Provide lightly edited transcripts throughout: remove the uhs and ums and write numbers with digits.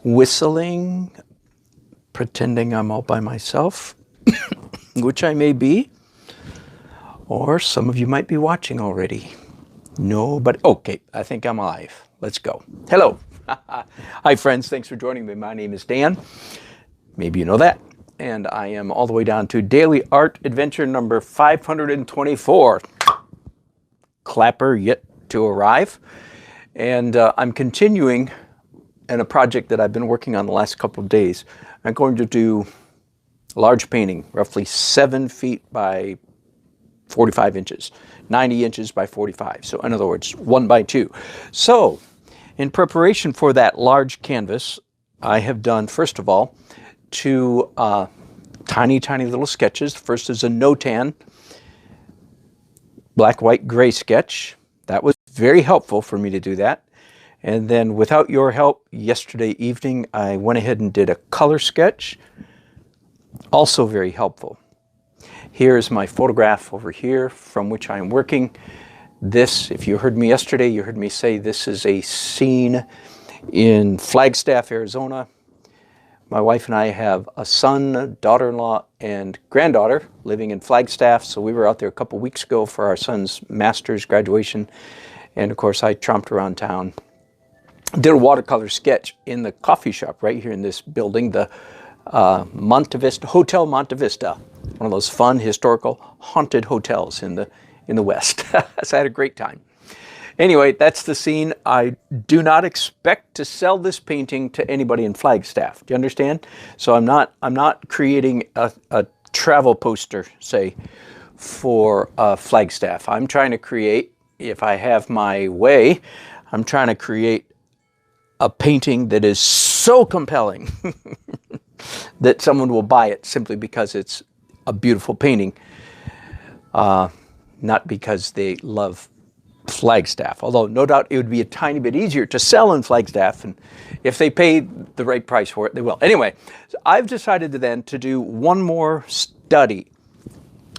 whistling, pretending I'm all by myself, which I may be, or some of you might be watching already. No, but okay, I think I'm alive. Let's go. Hello. Hi, friends. Thanks for joining me. My name is Dan. Maybe you know that. And I am all the way down to Daily Art Adventure number 524. Clapper yet to arrive. And I'm continuing in a project that I've been working on the last couple of days. I'm going to do a large painting, roughly 7 feet by 45 inches, 90 inches by 45. So in other words, 1 by 2. So in preparation for that large canvas, I have done, first of all, 2 tiny little sketches. The first is a no-tan, black, white, gray sketch. That was very helpful for me to do that. And then without your help, yesterday evening, I went ahead and did a color sketch. Also very helpful. Here's my photograph over here from which I'm working. This, if you heard me yesterday, you heard me say this is a scene in Flagstaff, Arizona. My wife and I have a son, daughter-in-law, and granddaughter living in Flagstaff. So we were out there a couple weeks ago for our son's master's graduation. And of course, I tromped around town. Did a watercolor sketch in the coffee shop right here in this building, the Monte Vista, Hotel Monte Vista, one of those fun, historical, haunted hotels in the West. So I had a great time. Anyway, that's the scene. I do not expect to sell this painting to anybody in Flagstaff. Do you understand? So I'm not creating a travel poster, say, for Flagstaff. I'm trying to create, if I have my way, I'm trying to create a painting that is so compelling that someone will buy it simply because it's a beautiful painting, not because they love Flagstaff. Although no doubt it would be a tiny bit easier to sell in Flagstaff, and if they pay the right price for it, they will. Anyway, so I've decided then to do one more study.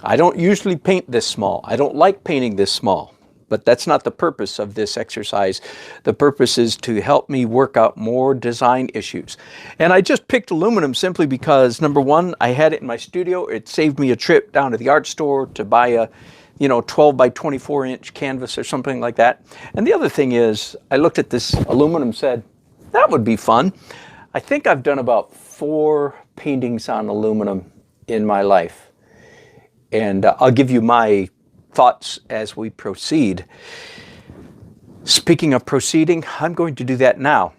I don't usually paint this small. I don't like painting this small. But that's not the purpose of this exercise. The purpose is to help me work out more design issues. And I just picked aluminum simply because, number one, I had it in my studio. It saved me a trip down to the art store to buy a 12 by 24 inch canvas or something like that. And the other thing is, I looked at this aluminum, said, that would be fun. I think I've done about 4 paintings on aluminum in my life. And I'll give you my thoughts as we proceed. Speaking of proceeding, I'm going to do that now.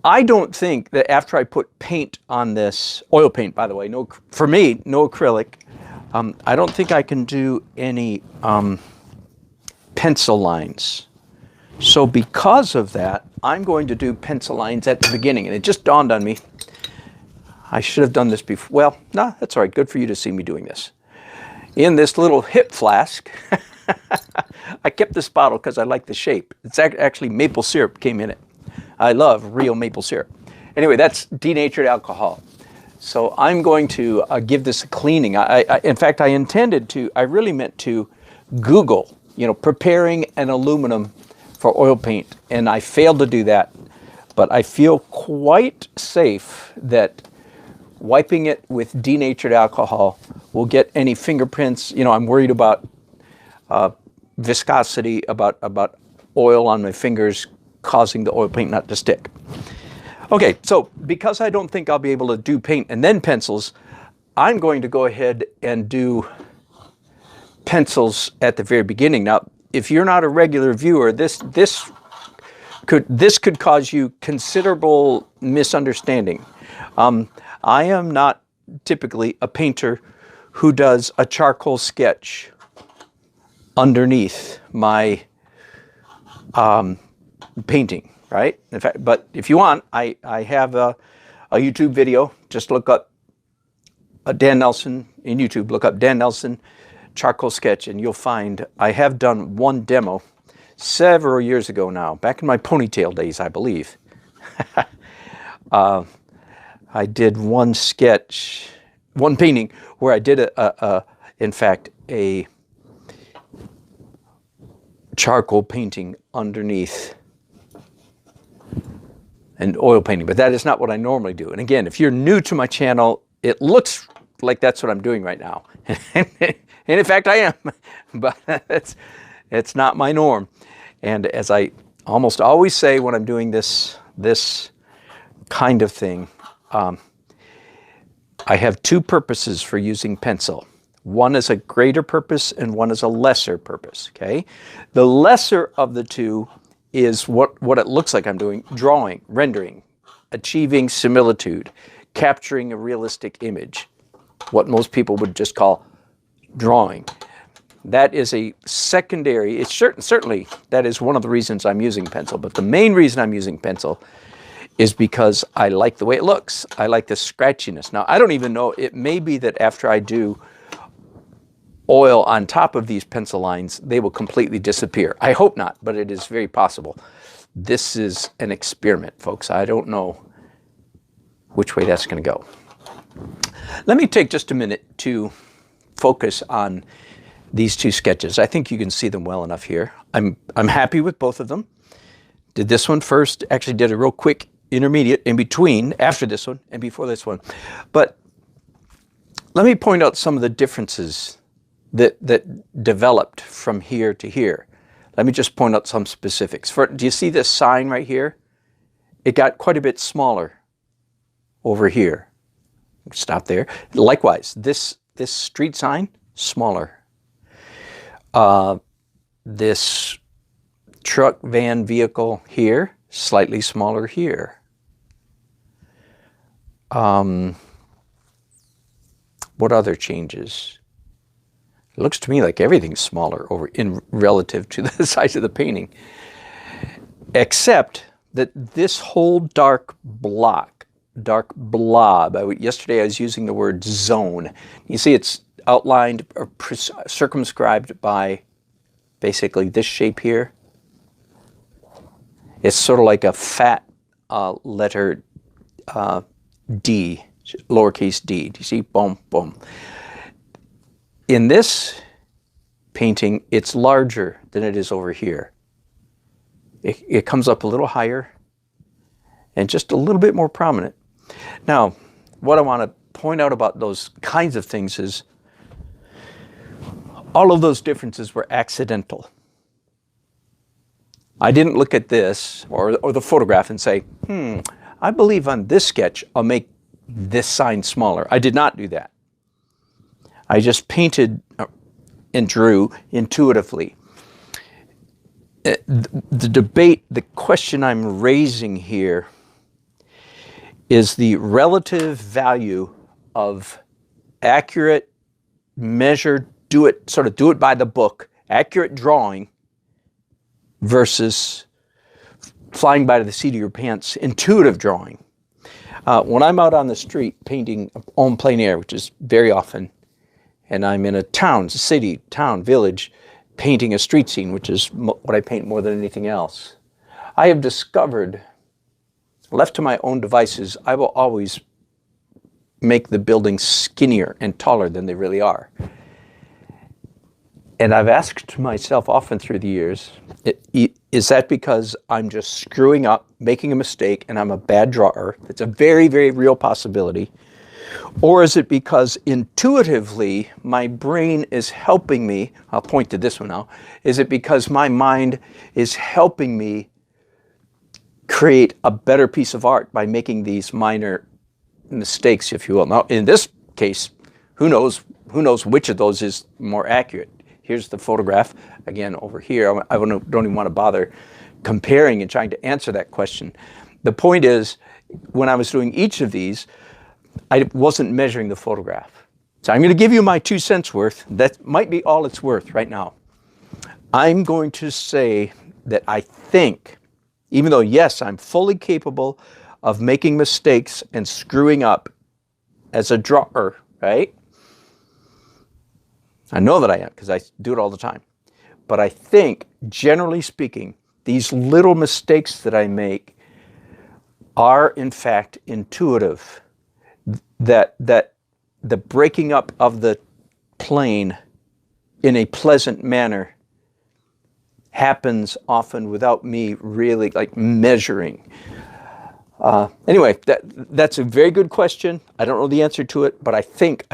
I don't think that after I put paint on this, oil paint by the way, no, for me, no acrylic, I don't think I can do any pencil lines. So because of that, I'm going to do pencil lines at the beginning. And it just dawned on me, I should have done this before. Well, no, that's all right. Good for you to see me doing this. In this little hip flask, I kept this bottle because I like the shape. It's actually maple syrup came in it. I love real maple syrup. Anyway, that's denatured alcohol. So I'm going to give this a cleaning. In fact, I really meant to Google, preparing an aluminum for oil paint, and I failed to do that. But I feel quite safe that wiping it with denatured alcohol will get any fingerprints. I'm worried about viscosity, about oil on my fingers causing the oil paint not to stick. Okay, so because I don't think I'll be able to do paint and then pencils, I'm going to go ahead and do pencils at the very beginning. Now, if you're not a regular viewer, this could cause you considerable misunderstanding. I am not typically a painter who does a charcoal sketch underneath my painting, right? In fact, but if you want, I have a YouTube video. Just look up Dan Nelson in YouTube. Look up Dan Nelson charcoal sketch, and you'll find I have done one demo several years ago now, back in my ponytail days, I believe. I did one sketch, one painting where I did in fact, a charcoal painting underneath and oil painting, but that is not what I normally do. And again, if you're new to my channel, it looks like that's what I'm doing right now. And in fact, I am, but it's not my norm. And as I almost always say when I'm doing this kind of thing, I have two purposes for using pencil. One is a greater purpose and one is a lesser purpose, okay? The lesser of the two is what it looks like I'm doing: drawing, rendering, achieving similitude, capturing a realistic image, what most people would just call drawing. That is a secondary, it's certainly that is one of the reasons I'm using pencil, but the main reason I'm using pencil is because I like the way it looks. I like the scratchiness. Now, I don't even know, it may be that after I do oil on top of these pencil lines, they will completely disappear. I hope not, but it is very possible. This is an experiment, folks. I don't know which way that's going to go. Let me take just a minute to focus on these two sketches. I think you can see them well enough here. I'm happy with both of them. Did this one first, actually did a real quick intermediate in between, after this one and before this one. But let me point out some of the differences that developed from here to here. Let me just point out some specifics. Do you see this sign right here? It got quite a bit smaller over here. Stop there. Likewise, this street sign, smaller. This truck, van, vehicle here, slightly smaller here. What other changes? It looks to me like everything's smaller in relative to the size of the painting, except that this whole dark blob. Yesterday I was using the word zone. You see it's outlined or circumscribed by basically this shape here. It's sort of like a fat letter D, lowercase d. Do you see? Boom, boom. In this painting, it's larger than it is over here. It comes up a little higher and just a little bit more prominent. Now, what I want to point out about those kinds of things is all of those differences were accidental. I didn't look at this or the photograph and say, I believe on this sketch I'll make this sign smaller. I did not do that. I just painted and drew intuitively. The debate, the question I'm raising here is the relative value of accurate, measured, do it by the book, accurate drawing versus flying by the seat of your pants, intuitive drawing. When I'm out on the street painting en plein air, which is very often, and I'm in a town, city, town, village, painting a street scene, which is what I paint more than anything else, I have discovered, left to my own devices, I will always make the buildings skinnier and taller than they really are. And I've asked myself often through the years, is that because I'm just screwing up, making a mistake, and I'm a bad drawer? It's a very, very real possibility. Or is it because intuitively my brain is helping me? I'll point to this one now. Is it because my mind is helping me create a better piece of art by making these minor mistakes, if you will? Now, in this case, who knows which of those is more accurate? Here's the photograph again over here. I don't even want to bother comparing and trying to answer that question. The point is, when I was doing each of these, I wasn't measuring the photograph. So I'm going to give you my 2 cents worth. That might be all it's worth right now. I'm going to say that I think, even though, yes, I'm fully capable of making mistakes and screwing up as a drawer, right? I know that I am because I do it all the time. But I think, generally speaking, these little mistakes that I make are, in fact, intuitive. That the breaking up of the plane in a pleasant manner happens often without me really like measuring. Anyway, that's a very good question. I don't know the answer to it, but I think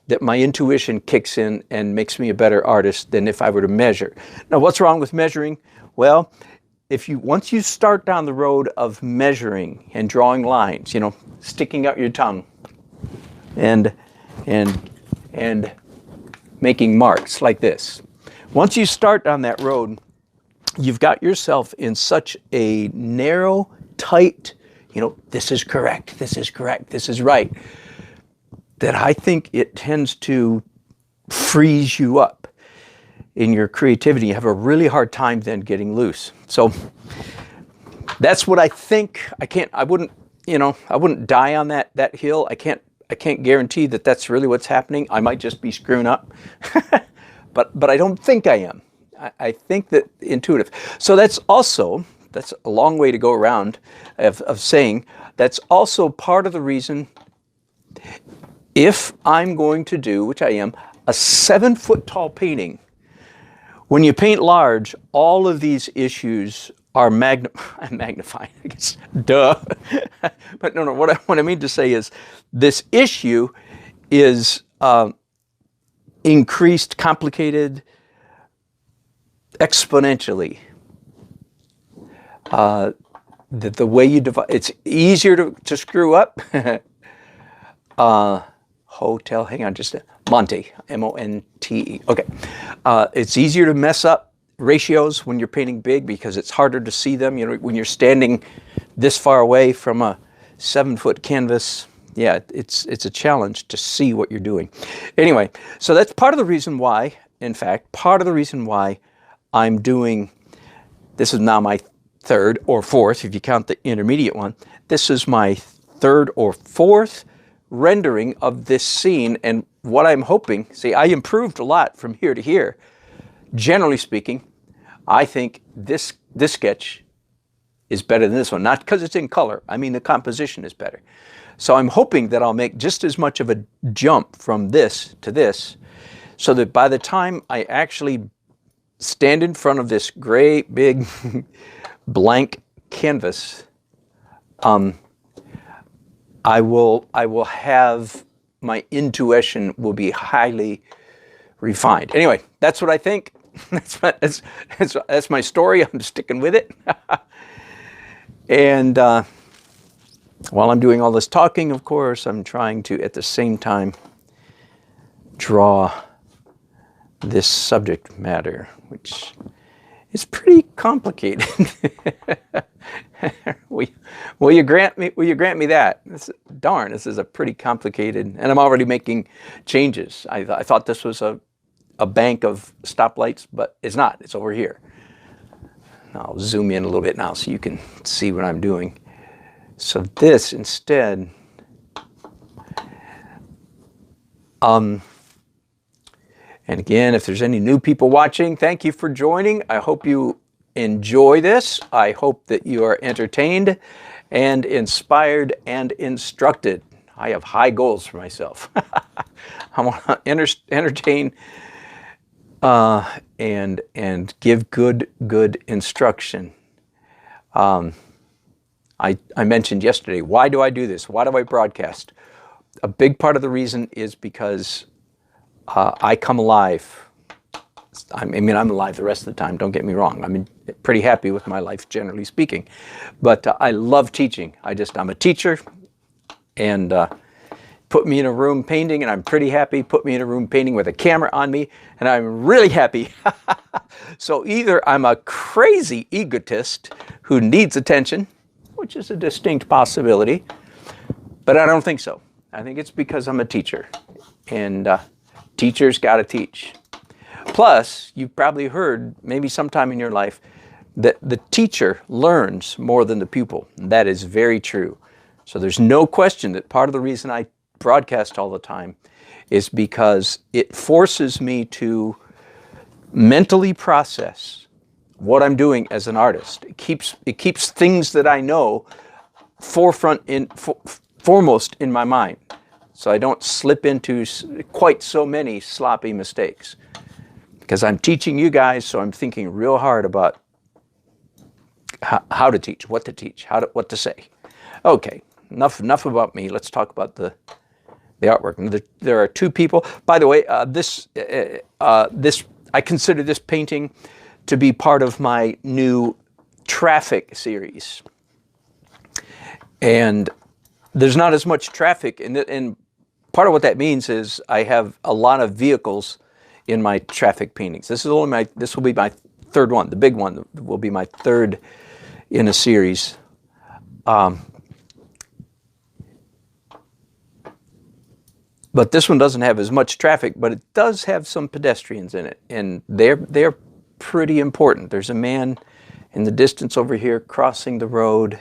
that my intuition kicks in and makes me a better artist than if I were to measure. Now, what's wrong with measuring? Well, once you start down the road of measuring and drawing lines, sticking out your tongue and making marks like this. Once you start down that road, you've got yourself in such a narrow, tight, this is correct, this is correct, this is right, that I think it tends to freeze you up in your creativity. You have a really hard time then getting loose. So that's what I think. I wouldn't die on that hill. I can't guarantee that that's really what's happening. I might just be screwing up, but I don't think I am. I think that intuitive. So that's a long way to go around of saying that's also part of the reason, if I'm going to do, which I am, a 7-foot tall painting, when you paint large, all of these issues are magnifying, I guess, duh. But no, what I mean to say is this issue is increased, complicated, exponentially. The way you divide, it's easier to screw up. Hotel, hang on just a Monte, M-O-N-T-E. Okay. It's easier to mess up ratios when you're painting big because it's harder to see them. When you're standing this far away from a 7-foot canvas, yeah, it's a challenge to see what you're doing. Anyway, so that's part of the reason why, in fact, I'm doing, this is now my third or fourth, if you count the intermediate one, this is my third or fourth rendering of this scene. And what I'm hoping, see, I improved a lot from here to here. Generally speaking, I think this sketch is better than this one. Not because it's in color. I mean, the composition is better. So I'm hoping that I'll make just as much of a jump from this to this, so that by the time I actually stand in front of this great big blank canvas, I will have, my intuition will be highly refined. Anyway, that's what I think. That's my story. I'm sticking with it. And while I'm doing all this talking, of course, I'm trying to, at the same time, draw this subject matter, which is pretty complicated. Will you grant me that? Darn, this is a pretty complicated, and I'm already making changes. I thought this was a bank of stoplights, but it's not. It's over here. I'll zoom in a little bit now so you can see what I'm doing. So this instead, and again, if there's any new people watching, thank you for joining. I hope you enjoy this. I hope that you are entertained and inspired and instructed. I have high goals for myself. I want to entertain and give good instruction. I mentioned yesterday, why do I do this? Why do I broadcast? A big part of the reason is because I come alive. I mean, I'm alive the rest of the time, don't get me wrong. I'm pretty happy with my life, generally speaking. But I love teaching. I'm a teacher, and put me in a room painting, and I'm pretty happy. Put me in a room painting with a camera on me, and I'm really happy. So either I'm a crazy egotist who needs attention, which is a distinct possibility, but I don't think so. I think it's because I'm a teacher, and teachers got to teach. Plus, you've probably heard, maybe sometime in your life, that the teacher learns more than the pupil. And that is very true. So there's no question that part of the reason I broadcast all the time is because it forces me to mentally process what I'm doing as an artist. It keeps things that I know foremost in my mind, so I don't slip into quite so many sloppy mistakes. Because I'm teaching you guys, so I'm thinking real hard about how to teach, what to teach, what to say. Okay, enough about me. Let's talk about the artwork. There are two people. By the way, this I consider this painting to be part of my new traffic series. And there's not as much traffic, and part of what that means is I have a lot of vehicles in my traffic paintings. This will be my third one. The big one will be my third in a series. But this one doesn't have as much traffic, but it does have some pedestrians in it, and they're pretty important. There's a man in the distance over here crossing the road.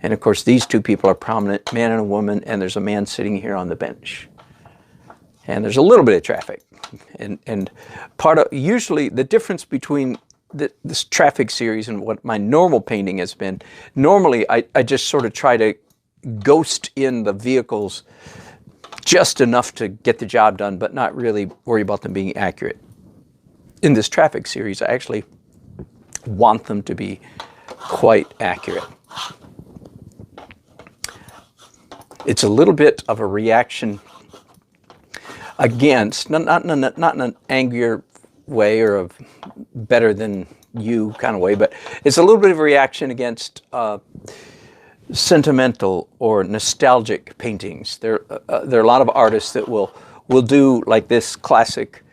And of course, these two people are prominent, man and a woman, and there's a man sitting here on the bench. And there's a little bit of traffic. And usually the difference between this traffic series and what my normal painting has been, normally I just sort of try to ghost in the vehicles just enough to get the job done, but not really worry about them being accurate. In this traffic series, I actually want them to be quite accurate. It's a little bit of a reaction against, not in an angrier way or a better than you kind of way, but it's a little bit of a reaction against sentimental or nostalgic paintings. There are a lot of artists that will do like this classic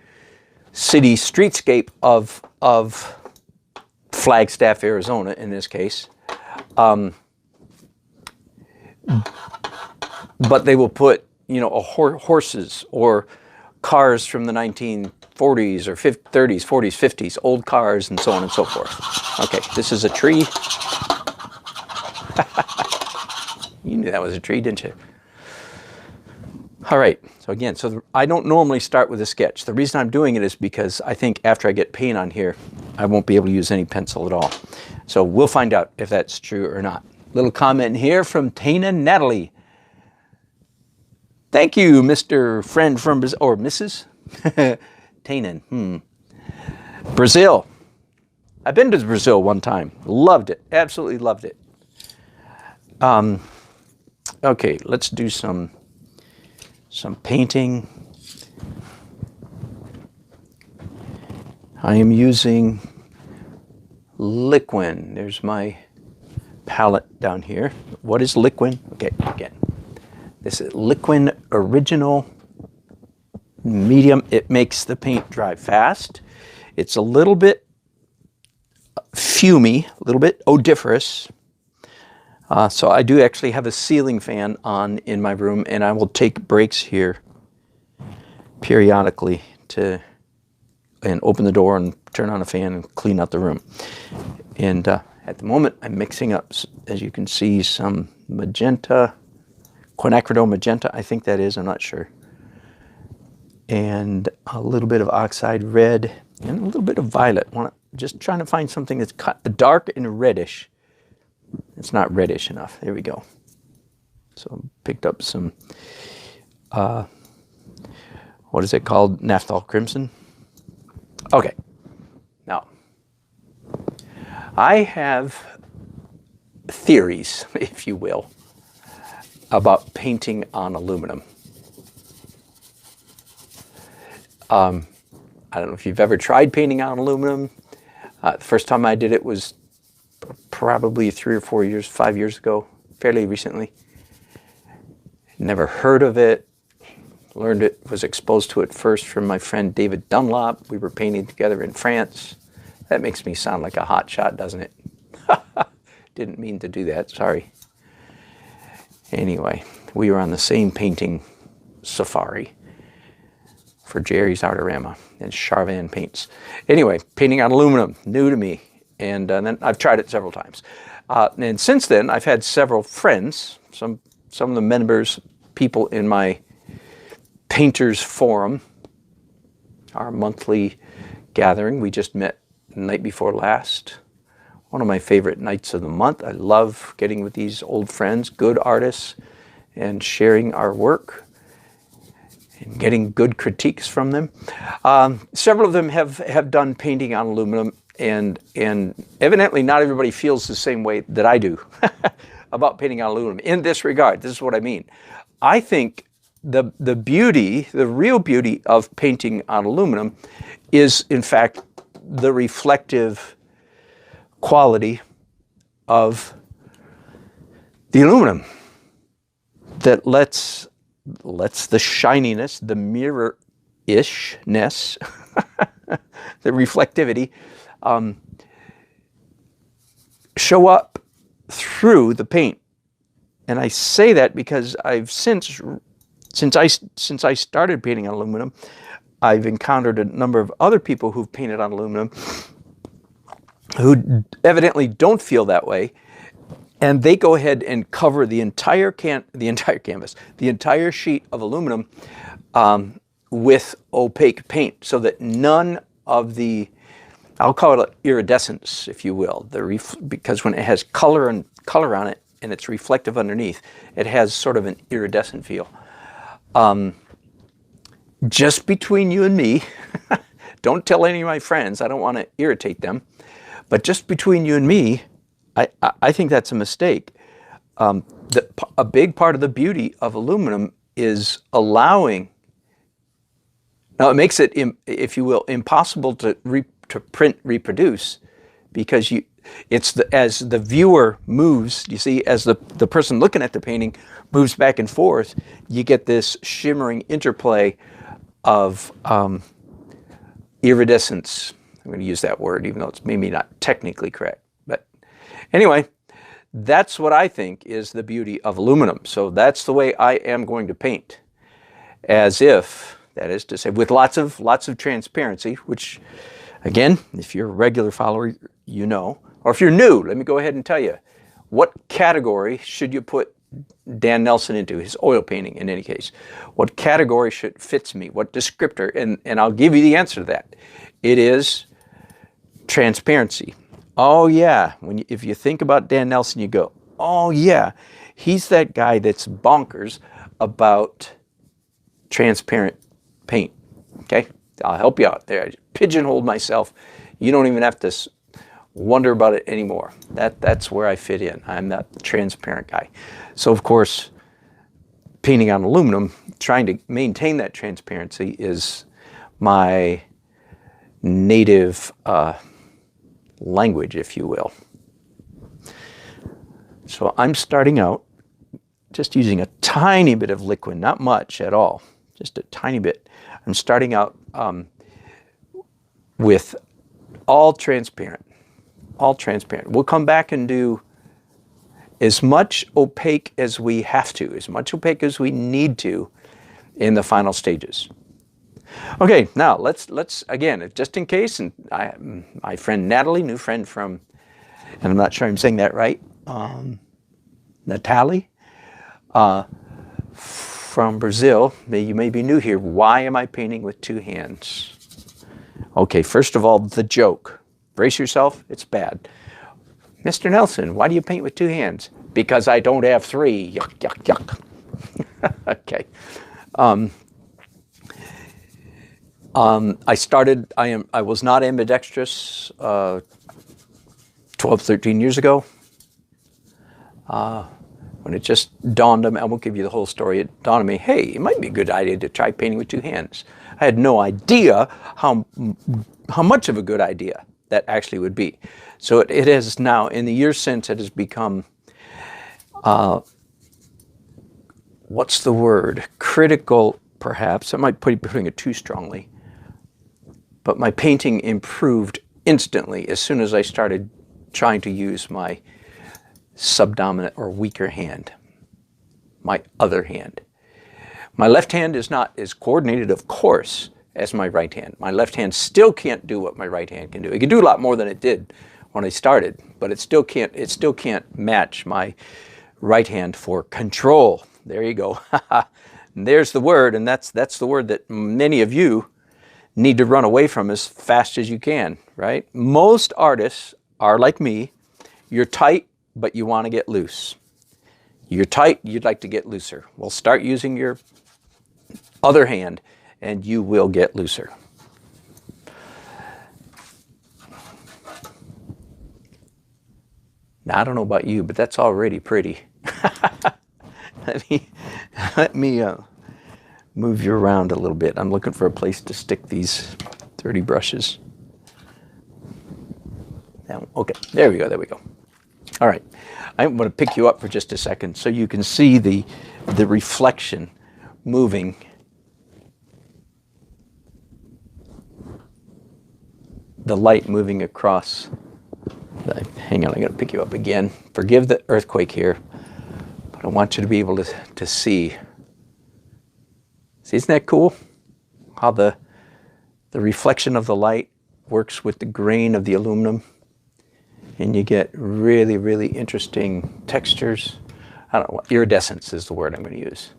city streetscape of Flagstaff, Arizona, in this case. But they will put, horses or cars from the 1940s or 30s, 40s, 50s, old cars, and so on and so forth. Okay, this is a tree. You knew that was a tree, didn't you? All right, so again, I don't normally start with a sketch. The reason I'm doing it is because I think after I get paint on here, I won't be able to use any pencil at all. So we'll find out if that's true or not. Little comment here from Tana Natalie. Thank you, Mr. Friend from Brazil, or Mrs. Tanan. Brazil. I've been to Brazil one time. Loved it. Absolutely loved it. Okay, let's do some painting. I am using Liquin. There's my palette down here. What is Liquin? Okay, again. This is Liquin Original Medium. It makes the paint dry fast. It's a little bit fumy, a little bit odoriferous. So I do actually have a ceiling fan on in my room, and I will take breaks here periodically and open the door and turn on a fan and clean out the room. And at the moment, I'm mixing up, as you can see, some magenta, quinacridone magenta, I think that is, I'm not sure. And a little bit of oxide red and a little bit of violet. Just trying to find something that's dark and reddish. It's not reddish enough. There we go. So picked up some, what is it called? Naphthol Crimson. Okay. Now, I have theories, if you will, about painting on aluminum. I don't know if you've ever tried painting on aluminum. The first time I did it was probably 3 or 4 years, 5 years ago, fairly recently. Never heard of it. Learned it, was exposed to it first from my friend David Dunlop. We were painting together in France. That makes me sound like a hot shot, doesn't it? Didn't mean to do that, sorry. Anyway, we were on the same painting safari for Jerry's Artorama and Charvan Paints. Anyway, painting on aluminum, new to me. And then I've tried it several times. And since then, I've had several friends, some of the members, people in my Painters Forum, our monthly gathering. We just met the night before last. One of my favorite nights of the month. I love getting with these old friends, good artists, and sharing our work and getting good critiques from them. Several of them have done painting on aluminum, and evidently not everybody feels the same way that I do about painting on aluminum in this regard. This is what I mean. I think the beauty, the real beauty of painting on aluminum is, in fact, the reflective quality of the aluminum that lets the shininess, the mirror-ishness, the reflectivity show up through the paint. And I say that because I've since I started painting on aluminum, I've encountered a number of other people who've painted on aluminum who evidently don't feel that way, and they go ahead and cover the entire canvas, the entire sheet of aluminum with opaque paint, so that none of the, I'll call it iridescence, if you will, because when it has color on it and it's reflective underneath, it has sort of an iridescent feel. Just between you and me, don't tell any of my friends, I don't want to irritate them, but just between you and me, I think that's a mistake. A big part of the beauty of aluminum is allowing, now it makes it, if you will, impossible to print reproduce, because as the viewer moves, you see, as the person looking at the painting moves back and forth, you get this shimmering interplay of iridescence. I'm going to use that word, even though it's maybe not technically correct. But anyway, that's what I think is the beauty of aluminum. So that's the way I am going to paint, as if, that is to say, with lots of transparency, which, again, if you're a regular follower, you know. Or if you're new, let me go ahead and tell you, what category should you put Dan Nelson into, his oil painting in any case? What category fits me? What descriptor? And I'll give you the answer to that. It is transparency. Oh yeah, if you think about Dan Nelson, you go, oh yeah, he's that guy that's bonkers about transparent paint. Okay, I'll help you out there. I pigeonholed myself. You don't even have to wonder about it anymore. That's where I fit in. I'm that transparent guy. So of course, painting on aluminum, trying to maintain that transparency is my native language, if you will. So I'm starting out just using a tiny bit of liquid, not much at all, just a tiny bit. I'm starting out with all transparent. All transparent. We'll come back and do as much opaque as we have to, as much opaque as we need to in the final stages. Okay, now let's again, just in case, and my friend Natalie, new friend from, and I'm not sure I'm saying that right, Natalie, from Brazil. You may be new here. Why am I painting with two hands? Okay, first of all, the joke. Brace yourself, it's bad. Mr. Nelson, why do you paint with two hands? Because I don't have three. Yuck, yuck, yuck. Okay. I was not ambidextrous 12, 13 years ago. When it just dawned on me, I won't give you the whole story, it dawned on me, hey, it might be a good idea to try painting with two hands. I had no idea how much of a good idea that actually would be. So it has now, in the years since, it has become, what's the word? Critical, perhaps. I might be putting it too strongly. But my painting improved instantly as soon as I started trying to use my subdominant or weaker hand, my other hand. My left hand is not as coordinated, of course, as my right hand. My left hand still can't do what my right hand can do. It can do a lot more than it did when I started, but it still can't match my right hand for control. There you go. There's the word, and that's the word that many of you need to run away from as fast as you can, right? Most artists are like me. You're tight, but you want to get loose. You're tight, you'd like to get looser. Well, start using your other hand, and you will get looser. Now, I don't know about you, but that's already pretty. Let me move you around a little bit. I'm looking for a place to stick these 30 brushes. Okay, there we go, there we go. All right, I'm going to pick you up for just a second so you can see the reflection moving. The light moving across. Hang on, I'm going to pick you up again. Forgive the earthquake here, but I want you to be able to see. See, isn't that cool? How the reflection of the light works with the grain of the aluminum, and you get really, really interesting textures. I don't know what, iridescence is the word I'm going to use.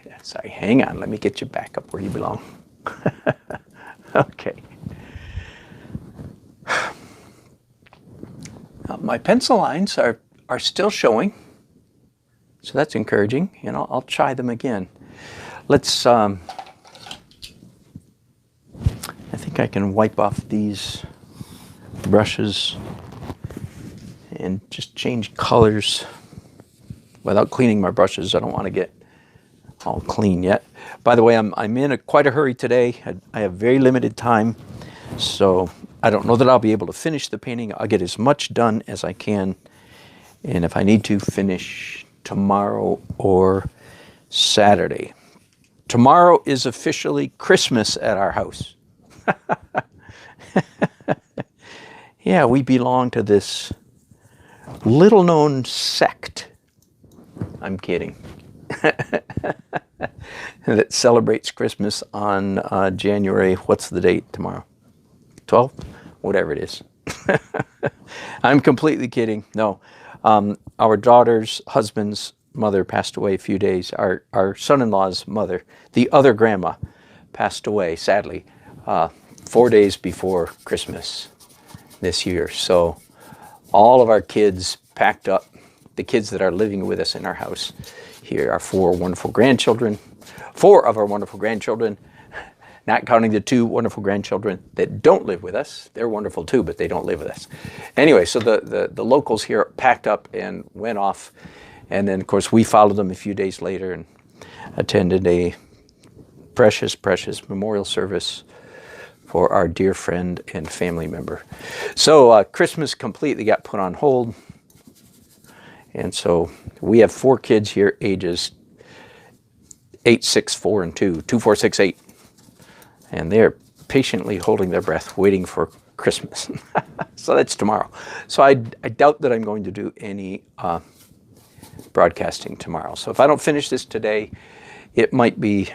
Yeah, sorry, hang on, let me get you back up where you belong. Okay. My pencil lines are still showing, so that's encouraging, and I'll try them again. Let's, I think I can wipe off these brushes and just change colors without cleaning my brushes. I don't want to get all clean yet. By the way, I'm in quite a hurry today. I have very limited time, so I don't know that I'll be able to finish the painting. I'll get as much done as I can, and if I need to, finish tomorrow or Saturday. Tomorrow is officially Christmas at our house. Yeah, we belong to this little-known sect. I'm kidding. That celebrates Christmas on January, what's the date tomorrow? 12th? Whatever it is. I'm completely kidding. No. Our daughter's husband's mother passed away a few days. Our son-in-law's mother, the other grandma, passed away, sadly, 4 days before Christmas this year. So all of our kids packed up, the kids that are living with us in our house here, our four wonderful grandchildren, 4 of our wonderful grandchildren, not counting the 2 wonderful grandchildren that don't live with us. They're wonderful too, but they don't live with us. Anyway, so the locals here packed up and went off. And then, of course, we followed them a few days later and attended a precious, precious memorial service for our dear friend and family member. So Christmas completely got put on hold. And so we have 4 kids here, ages 8, 6, 4, and 2. 2, 4, 6, 8. And they're patiently holding their breath, waiting for Christmas. So that's tomorrow. So I doubt that I'm going to do any broadcasting tomorrow. So if I don't finish this today, it might be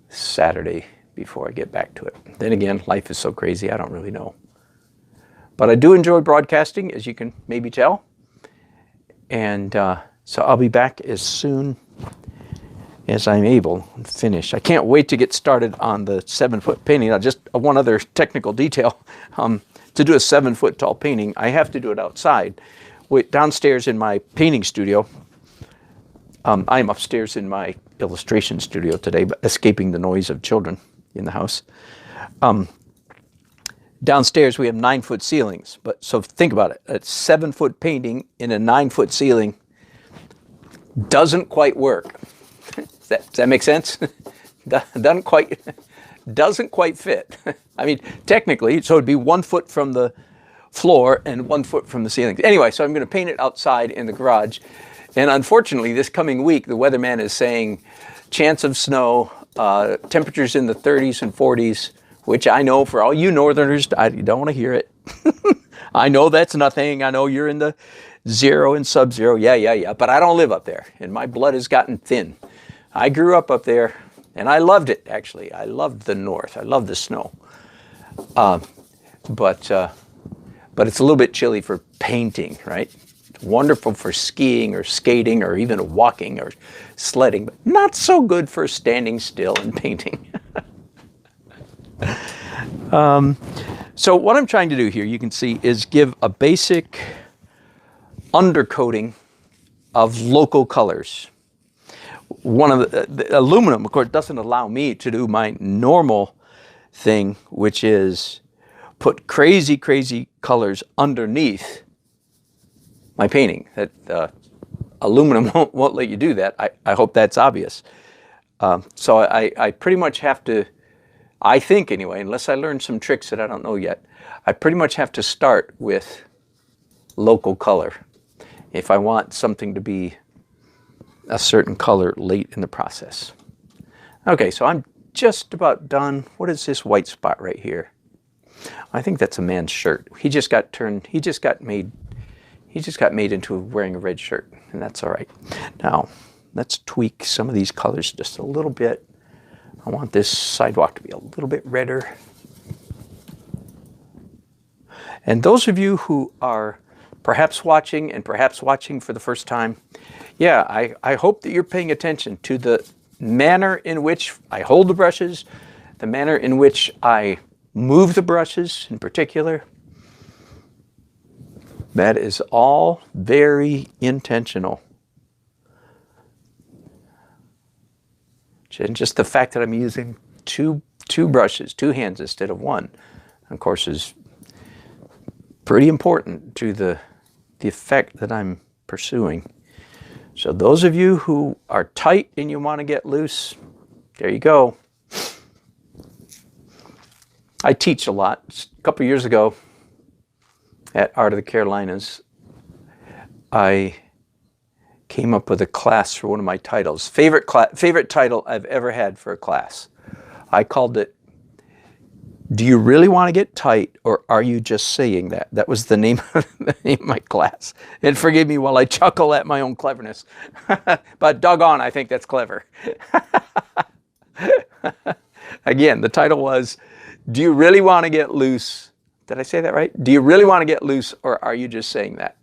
Saturday before I get back to it. Then again, life is so crazy, I don't really know. But I do enjoy broadcasting, as you can maybe tell. And so I'll be back as soon as I'm able and finish. I can't wait to get started on the 7-foot painting. Now, just one other technical detail. To do a 7-foot tall painting, I have to do it outside. Downstairs in my painting studio, I'm upstairs in my illustration studio today, but escaping the noise of children in the house. Downstairs we have 9-foot ceilings, but so think about it. A 7-foot painting in a 9-foot ceiling doesn't quite work. Does that make sense? Doesn't quite fit. I mean, technically, so it'd be 1 foot from the floor and 1 foot from the ceiling. Anyway, so I'm going to paint it outside in the garage. And unfortunately, this coming week, the weatherman is saying chance of snow, temperatures in the 30s and 40s, which I know for all you northerners, I don't want to hear it. I know that's nothing. I know you're in the 0 and sub-zero. Yeah. But I don't live up there, and my blood has gotten thin. I grew up there, and I loved it, actually. I loved the north. I loved the snow. But it's a little bit chilly for painting, right? It's wonderful for skiing or skating or even walking or sledding, but not so good for standing still and painting. So what I'm trying to do here, you can see, is give a basic undercoating of local colors. One of the aluminum, of course, doesn't allow me to do my normal thing, which is put crazy, crazy colors underneath my painting. That aluminum won't let you do that. I hope that's obvious. So I pretty much have to, I think anyway, unless I learn some tricks that I don't know yet, I pretty much have to start with local color if I want something to be a certain color late in the process. Okay, so I'm just about done. What is this white spot right here? I think that's a man's shirt. He just got made into wearing a red shirt, and that's all right. Now, let's tweak some of these colors just a little bit. I want this sidewalk to be a little bit redder. And those of you who are perhaps watching and perhaps watching for the first time, yeah, I hope that you're paying attention to the manner in which I hold the brushes, the manner in which I move the brushes in particular. That is all very intentional. And just the fact that I'm using two brushes, two hands instead of one, of course, is pretty important to the effect that I'm pursuing. So those of you who are tight and you want to get loose, there you go. I teach a lot. A couple years ago at Art of the Carolinas, I came up with a class for one of my titles. Favorite title I've ever had for a class. I called it, "Do you really want to get tight, or are you just saying that?" That was the name of my class. And forgive me while I chuckle at my own cleverness. But doggone, I think that's clever. Again, the title was, "Do you really want to get loose?" Did I say that right? "Do you really want to get loose, or are you just saying that?"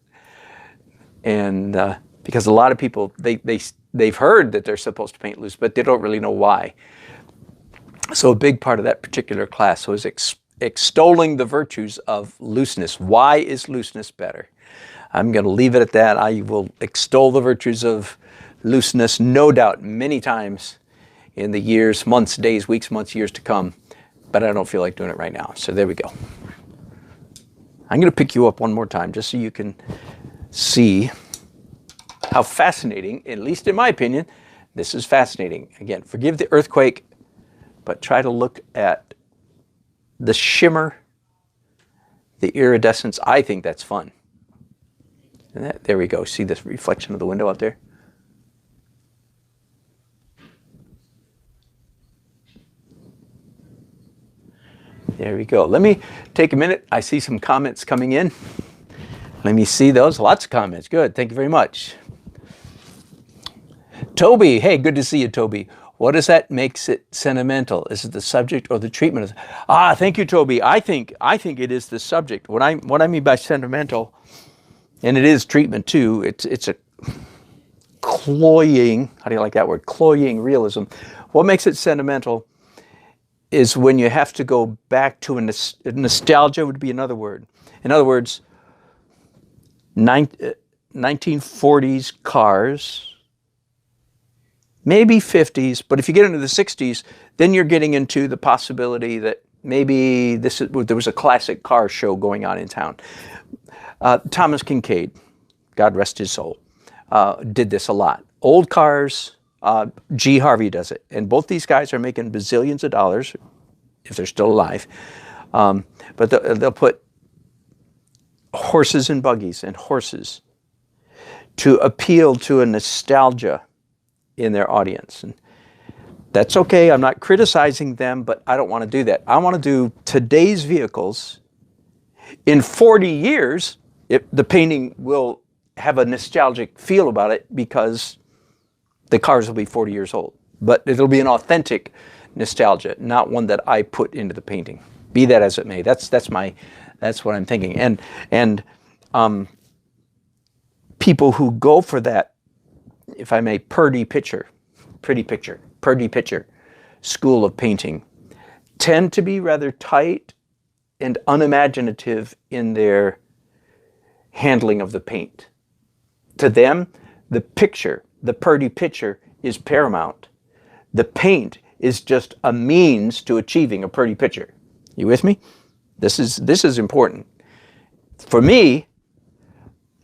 And because a lot of people, they've heard that they're supposed to paint loose, but they don't really know why. So a big part of that particular class was extolling the virtues of looseness. Why is looseness better? I'm going to leave it at that. I will extol the virtues of looseness, no doubt, many times in the years, months, days, weeks, months, years to come. But I don't feel like doing it right now. So there we go. I'm going to pick you up one more time just so you can see how fascinating, at least in my opinion, this is fascinating. Again, forgive the earthquake, but try to look at the shimmer, the iridescence. I think that's fun. And there we go. See this reflection of the window out there? There we go. Let me take a minute. I see some comments coming in. Let me see those. Lots of comments. Good. Thank you very much. Toby. Hey, good to see you, Toby. What is that makes it sentimental? Is it the subject or the treatment of thank you, Toby. I think it is the subject. What I mean by sentimental, and it is treatment too, it's a cloying, how do you like that word? Cloying realism. What makes it sentimental is when you have to go back to nostalgia would be another word. In other words, 1940s cars, maybe 50s, but if you get into the 60s, then you're getting into the possibility that maybe there was a classic car show going on in town. Thomas Kincaid, God rest his soul, did this a lot. Old cars, G. Harvey does it. And both these guys are making bazillions of dollars, if they're still alive. But they'll put horses and buggies and horses to appeal to a nostalgia in their audience. And that's okay. I'm not criticizing them, but I don't want to do that. I want to do today's vehicles. In 40 years, the painting will have a nostalgic feel about it because the cars will be 40 years old. But it'll be an authentic nostalgia, not one that I put into the painting. Be that as it may. That's what I'm thinking. And people who go for that, if I may, pretty picture school of painting tend to be rather tight and unimaginative in their handling of the paint. To them, the picture, the pretty picture, is paramount. The paint is just a means to achieving a pretty picture. You with me? This is important. For me,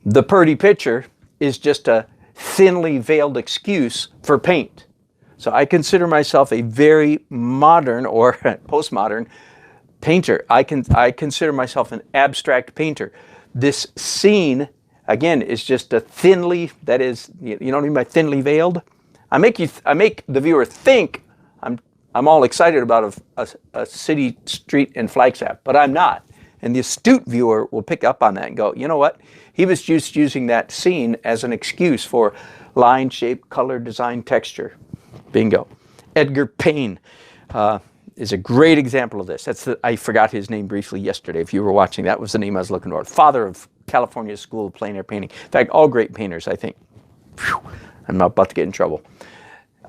the pretty picture is just a thinly veiled excuse for paint. So I consider myself a very modern or postmodern painter. I consider myself an abstract painter. This scene, again, is just a thinly, that is, you know what I mean by thinly veiled? I make the viewer think I'm all excited about a city street in Flagstaff, but I'm not. And the astute viewer will pick up on that and go, you know what? He was just using that scene as an excuse for line, shape, color, design, texture. Bingo. Edgar Payne is a great example of this. I forgot his name briefly yesterday. If you were watching, that was the name I was looking for. Father of California School of Plein Air Painting. In fact, all great painters, I think. Whew, I'm not about to get in trouble.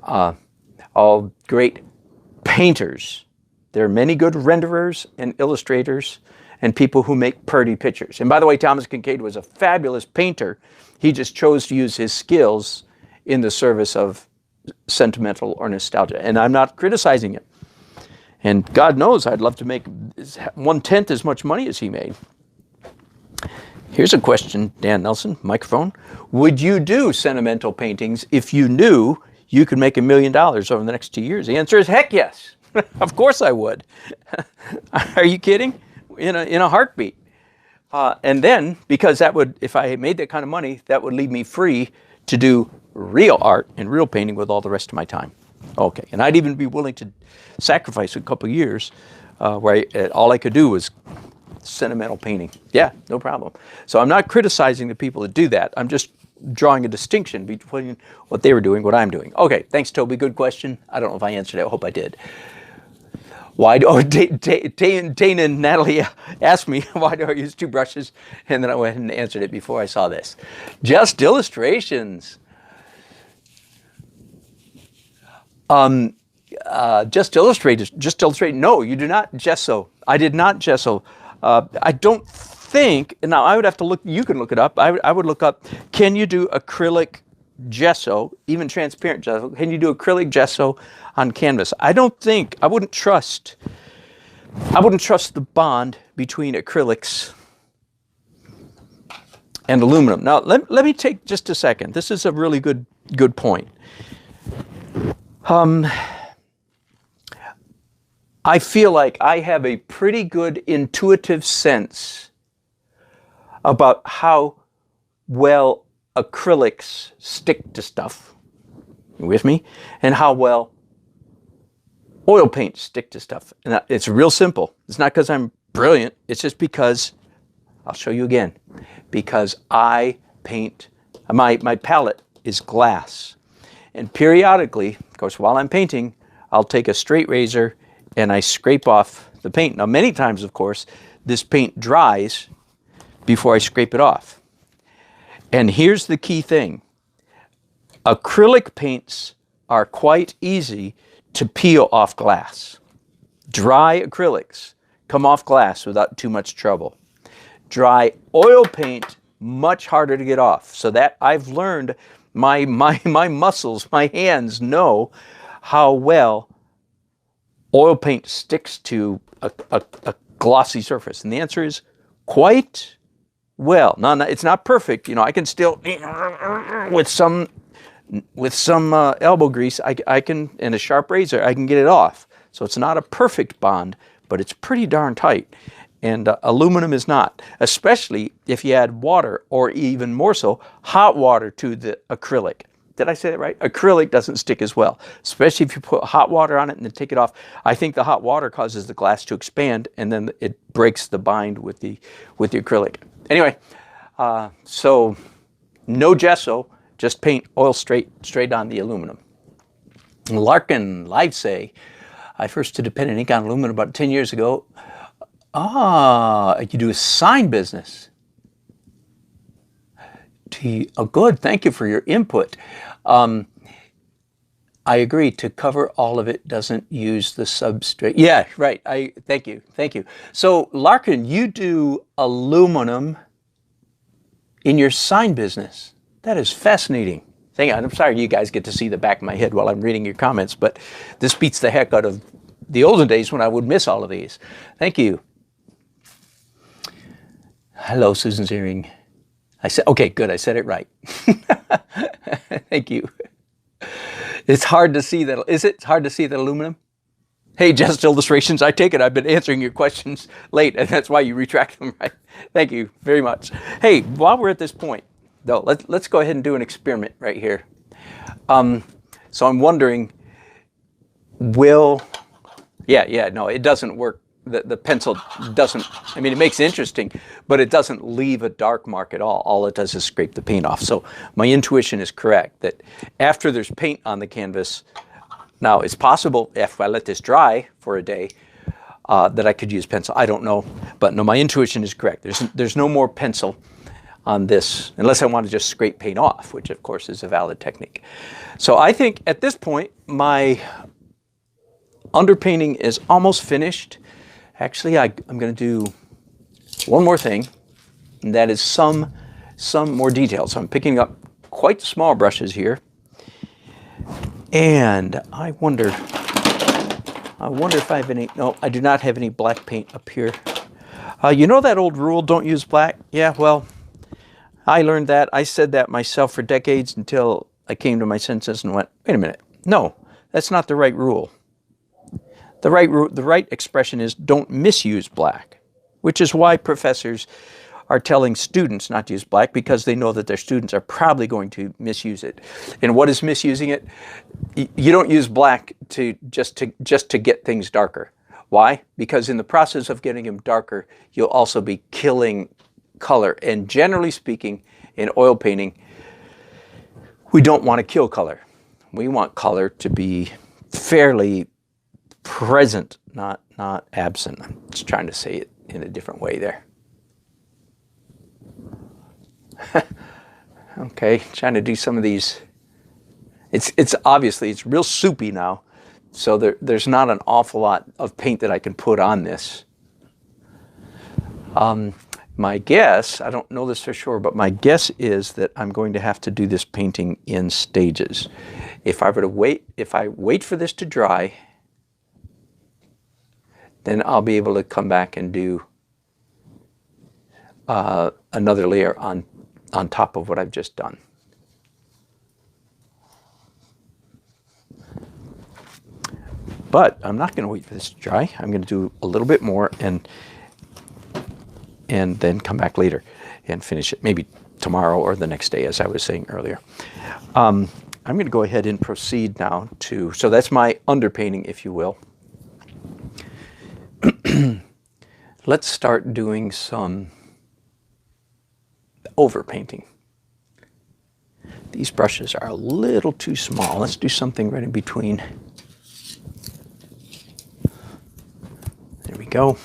All great painters. There are many good renderers and illustrators and people who make pretty pictures. And by the way, Thomas Kincaid was a fabulous painter. He just chose to use his skills in the service of sentimental or nostalgia. And I'm not criticizing it. And God knows I'd love to make 1/10 as much money as he made. Here's a question, Dan Nelson, microphone. Would you do sentimental paintings if you knew you could make $1 million over the next 2 years? The answer is heck yes. Of course I would. Are you kidding? In a heartbeat. And then, because that would, if I made that kind of money, that would leave me free to do real art and real painting with all the rest of my time. Okay, and I'd even be willing to sacrifice a couple of years where all I could do was sentimental painting. Yeah, no problem. So I'm not criticizing the people that do that. I'm just drawing a distinction between what they were doing, what I'm doing. Okay, thanks, Toby. Good question. I don't know if I answered it. I hope I did. Why do Dane and Natalie asked me why do I use 2 brushes, and then I went and answered it before I saw this. Just illustrations. Just illustrate. No, you do not gesso. I did not gesso. I don't think. Now I would have to look. You can look it up. I would look up. Can you do acrylic gesso, even transparent gesso? Can you do acrylic gesso on canvas? I don't think. I wouldn't trust the bond between acrylics and aluminum. Now let me take just a second. This is a really good point. I feel like I have a pretty good intuitive sense about how well acrylics stick to stuff. You with me? And how well oil paints stick to stuff. And it's real simple. It's not because I'm brilliant. It's just because, I'll show you again, because I paint, my palette is glass. And periodically, of course, while I'm painting, I'll take a straight razor and I scrape off the paint. Now, many times, of course, this paint dries before I scrape it off. And here's the key thing. Acrylic paints are quite easy to peel off glass. Dry acrylics come off glass without too much trouble. Dry oil paint, much harder to get off. So that I've learned, my muscles, my hands know how well oil paint sticks to a glossy surface. And the answer is quite well. Now, it's not perfect. You know, I can still, with some elbow grease, I can, and a sharp razor, I can get it off. So it's not a perfect bond, but it's pretty darn tight. And aluminum is not, especially if you add water, or even more so, hot water to the acrylic. Did I say that right? Acrylic doesn't stick as well, especially if you put hot water on it and then take it off. I think the hot water causes the glass to expand, and then it breaks the bind with the acrylic. Anyway, so no gesso, just paint oil straight on the aluminum. Larkin Livesay, I first did a pen and ink on aluminum about 10 years ago. You do a sign business. Oh, good. Thank you for your input. I agree. To cover all of it doesn't use the substrate. Yeah, right. Thank you. Thank you. So, Larkin, you do aluminum in your sign business. That is fascinating. I'm sorry you guys get to see the back of my head while I'm reading your comments, but this beats the heck out of the olden days when I would miss all of these. Thank you. Hello, Susan Ziering. I said, okay, good. I said it right. Thank you. It's hard to see that. Is it? It's hard to see that aluminum? Hey, Just Illustrations, I take it I've been answering your questions late, and that's why you retract them, right? Thank you very much. Hey, while we're at this point, though, let's go ahead and do an experiment right here. So I'm wondering, no, it doesn't work. The pencil doesn't, I mean, it makes it interesting, but it doesn't leave a dark mark at all. All it does is scrape the paint off. So my intuition is correct that after there's paint on the canvas, now, it's possible if I let this dry for a day that I could use pencil. I don't know, but no, my intuition is correct. There's no more pencil on this unless I want to just scrape paint off, which of course is a valid technique. So I think at this point my underpainting is almost finished. Actually, I'm going to do one more thing, and that is some more detail. So I'm picking up quite small brushes here. And I wonder if I have any, no, I do not have any black paint up here. You know that old rule, don't use black? Yeah, well, I learned that. I said that myself for decades until I came to my senses and went, wait a minute. No, that's not the right rule. The right expression is don't misuse black, which is why professors are telling students not to use black, because they know that their students are probably going to misuse it. And what is misusing it? You don't use black just to get things darker. Why? Because in the process of getting them darker, you'll also be killing color. And generally speaking, in oil painting, we don't want to kill color. We want color to be fairly present, not absent. I'm just trying to say it in a different way there. Okay, trying to do some of these. It's obviously, it's real soupy now, so there's not an awful lot of paint that I can put on this. My guess, I don't know this for sure, but my guess is that I'm going to have to do this painting in stages. If I wait for this to dry, then I'll be able to come back and do another layer on top of what I've just done. But I'm not going to wait for this to dry. I'm going to do a little bit more and then come back later and finish it, maybe tomorrow or the next day, as I was saying earlier. I'm going to go ahead and proceed now to, so that's my underpainting, if you will. Let's start doing some overpainting. These brushes are a little too small. Let's do something right in between. There we go.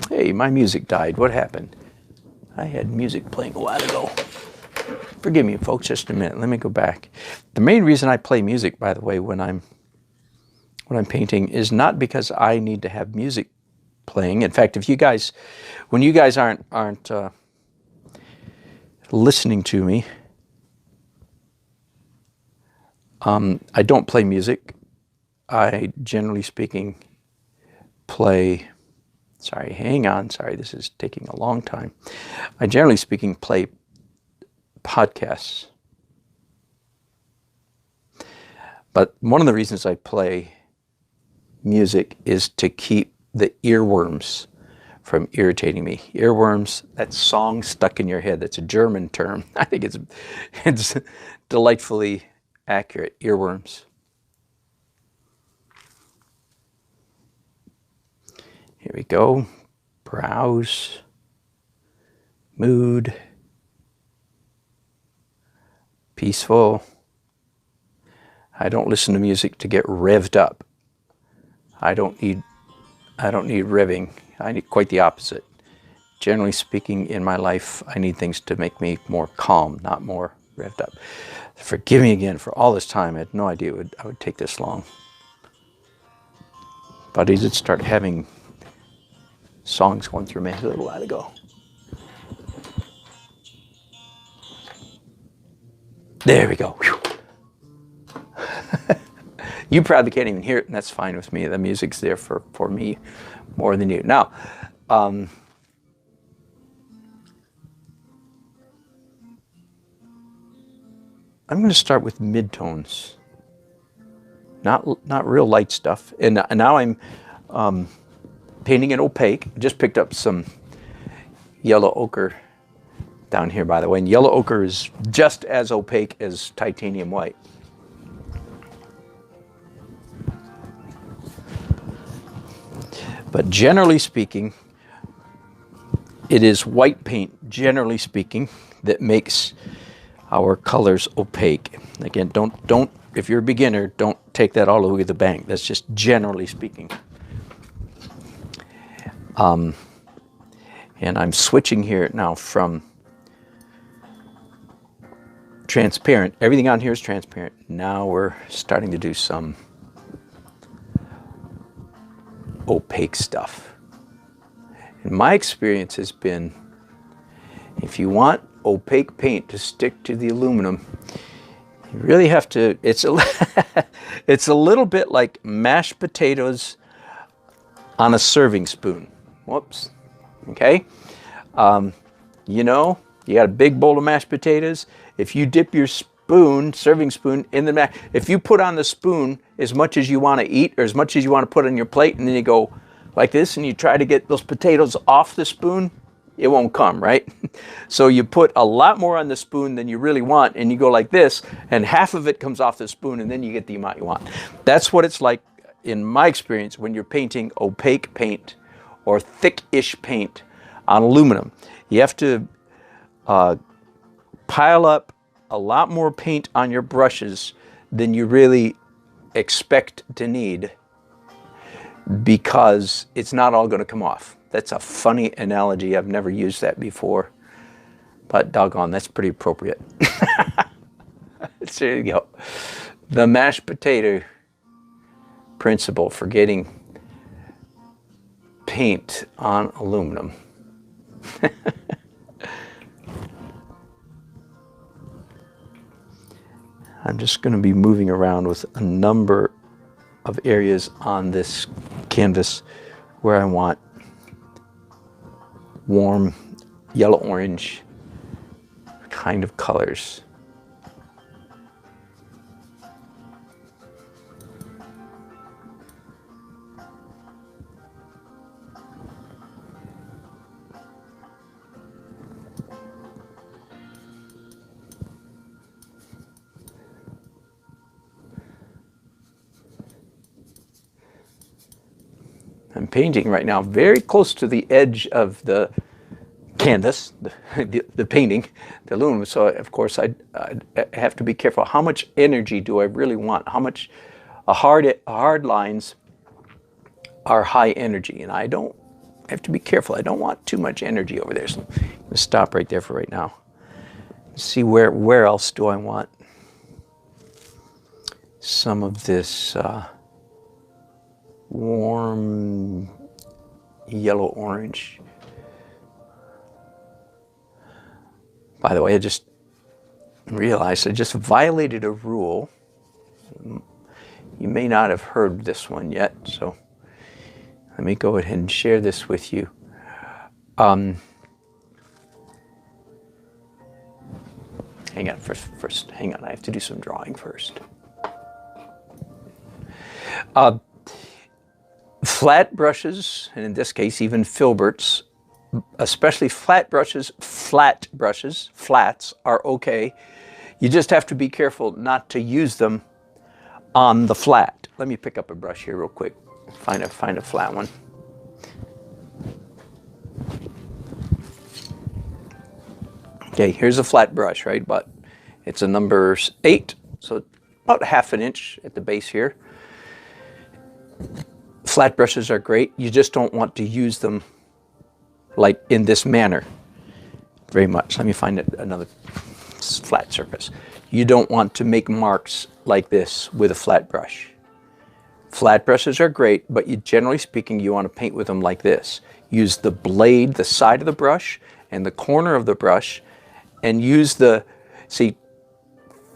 Hey, my music died. What happened? I had music playing a while ago. Forgive me, folks, just a minute. Let me go back. The main reason I play music, by the way, when I'm painting is not because I need to have music playing. In fact, when you guys aren't listening to me, I don't play music. I, generally speaking, play. Sorry, hang on. Sorry, this is taking a long time. I, generally speaking, play podcasts. But one of the reasons I play music is to keep the earworms from irritating me. Earworms, that song stuck in your head. That's a German term. I think it's delightfully accurate. Earworms. Here we go. Browse. Mood. Peaceful. I don't listen to music to get revved up. I don't need revving. I need quite the opposite. Generally speaking, in my life, I need things to make me more calm, not more revved up. Forgive me again for all this time. I had no idea I would take this long. But I did start having songs going through my head a little while ago. There we go. Whew. You probably can't even hear it, and that's fine with me. The music's there for me more than you. Now, I'm going to start with midtones, not real light stuff. And now I'm painting it opaque. Just picked up some yellow ochre down here, by the way. And yellow ochre is just as opaque as titanium white. But generally speaking, it is white paint, generally speaking, that makes our colors opaque. Again, don't if you're a beginner, don't take that all the way to the bank. That's just generally speaking. And I'm switching here now from transparent. Everything on here is transparent. Now we're starting to do some opaque stuff. And my experience has been, if you want opaque paint to stick to the aluminum, you really have to, it's a little bit like mashed potatoes on a serving spoon. Whoops. Okay? You know, you got a big bowl of mashed potatoes. If you dip your serving spoon in the if you put on the spoon as much as you want to eat or as much as you want to put on your plate, and then you go like this and you try to get those potatoes off the spoon, it won't come, right? So you put a lot more on the spoon than you really want, and you go like this, and half of it comes off the spoon, and then you get the amount you want. That's what it's like in my experience when you're painting opaque paint or thick-ish paint on aluminum. You have to pile up a lot more paint on your brushes than you really expect to need, because it's not all going to come off. That's a funny analogy. I've never used that before, but doggone, that's pretty appropriate. So there you go. The mashed potato principle for getting paint on aluminum. I'm just going to be moving around with a number of areas on this canvas where I want warm yellow-orange kind of colors. I'm painting right now very close to the edge of the canvas, the painting, the aluminum. So of course I have to be careful. How much energy do I really want? How much hard lines are high energy, and I have to be careful. I don't want too much energy over there. So I'm going to stop right there for right now. See where else do I want some of this warm yellow-orange. By the way, I just realized I just violated a rule. You may not have heard this one yet, so let me go ahead and share this with you. Hang on, first, hang on, I have to do some drawing first. Flat brushes, and in this case even filberts, especially flats are okay. You just have to be careful not to use them on the flat. Let me pick up a brush here real quick. Find a flat one. Okay, here's a flat brush, right? But it's a number 8, so about ½ an inch at the base here. Flat brushes are great. You just don't want to use them like in this manner very much. Let me find another flat surface. You don't want to make marks like this with a flat brush. Flat brushes are great, but generally speaking, you want to paint with them like this. Use the blade, the side of the brush, and the corner of the brush, and use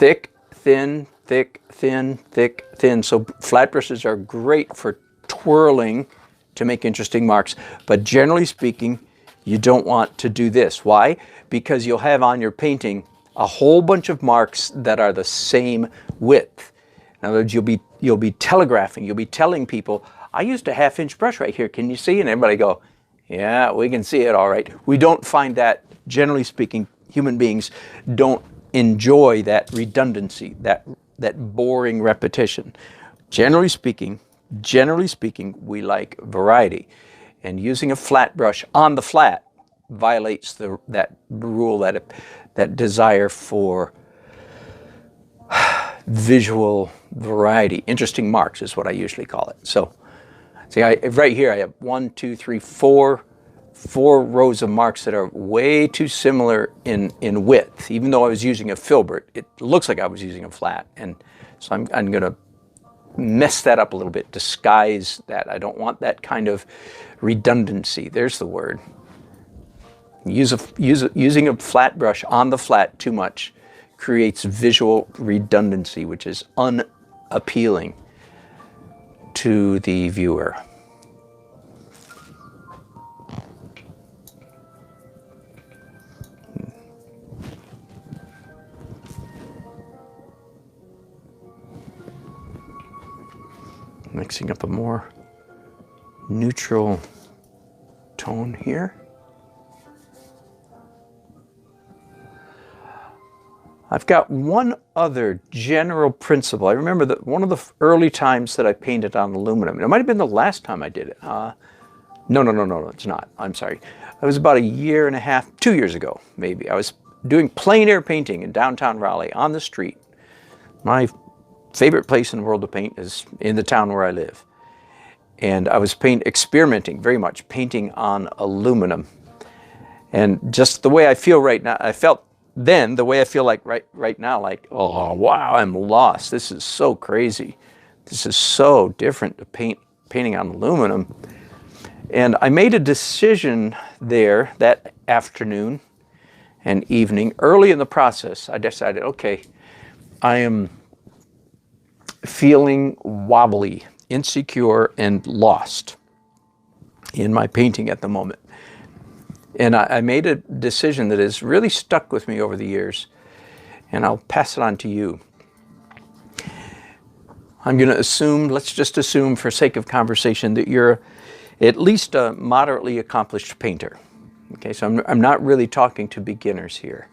thick, thin, thick, thin, thick, thin. So flat brushes are great for twirling to make interesting marks. But generally speaking, you don't want to do this. Why? Because you'll have on your painting a whole bunch of marks that are the same width. In other words, you'll be telegraphing, you'll be telling people, I used a 1/2 inch brush right here, can you see? And everybody go, yeah, we can see it all right. We don't find that, generally speaking, human beings don't enjoy that redundancy, that boring repetition. Generally speaking, we like variety. And using a flat brush on the flat violates that rule, that desire for visual variety. Interesting marks is what I usually call it. So, see, right here I have 1, 2, 3, 4 rows of marks that are way too similar in width. Even though I was using a filbert, it looks like I was using a flat. And so I'm going to mess that up a little bit, disguise that. I don't want that kind of redundancy. There's the word. Using a flat brush on the flat too much creates visual redundancy, which is unappealing to the viewer. Mixing up a more neutral tone here. I've got one other general principle. I remember that one of the early times that I painted on aluminum, it might have been the last time I did it. No, it's not. I'm sorry. It was about 1.5 years, 2 years ago, maybe. I was doing plein air painting in downtown Raleigh on the street. My favorite place in the world to paint is in the town where I live. And I was experimenting very much, painting on aluminum. And just the way I feel right now, I felt then the way I feel like right now, like, oh, wow, I'm lost. This is so crazy. This is so different to painting on aluminum. And I made a decision there that afternoon and evening. Early in the process, I decided, okay, I am feeling wobbly, insecure, and lost in my painting at the moment. And I made a decision that has really stuck with me over the years, and I'll pass it on to you. I'm going to assume, let's just assume for sake of conversation, that you're at least a moderately accomplished painter. Okay, so I'm not really talking to beginners here.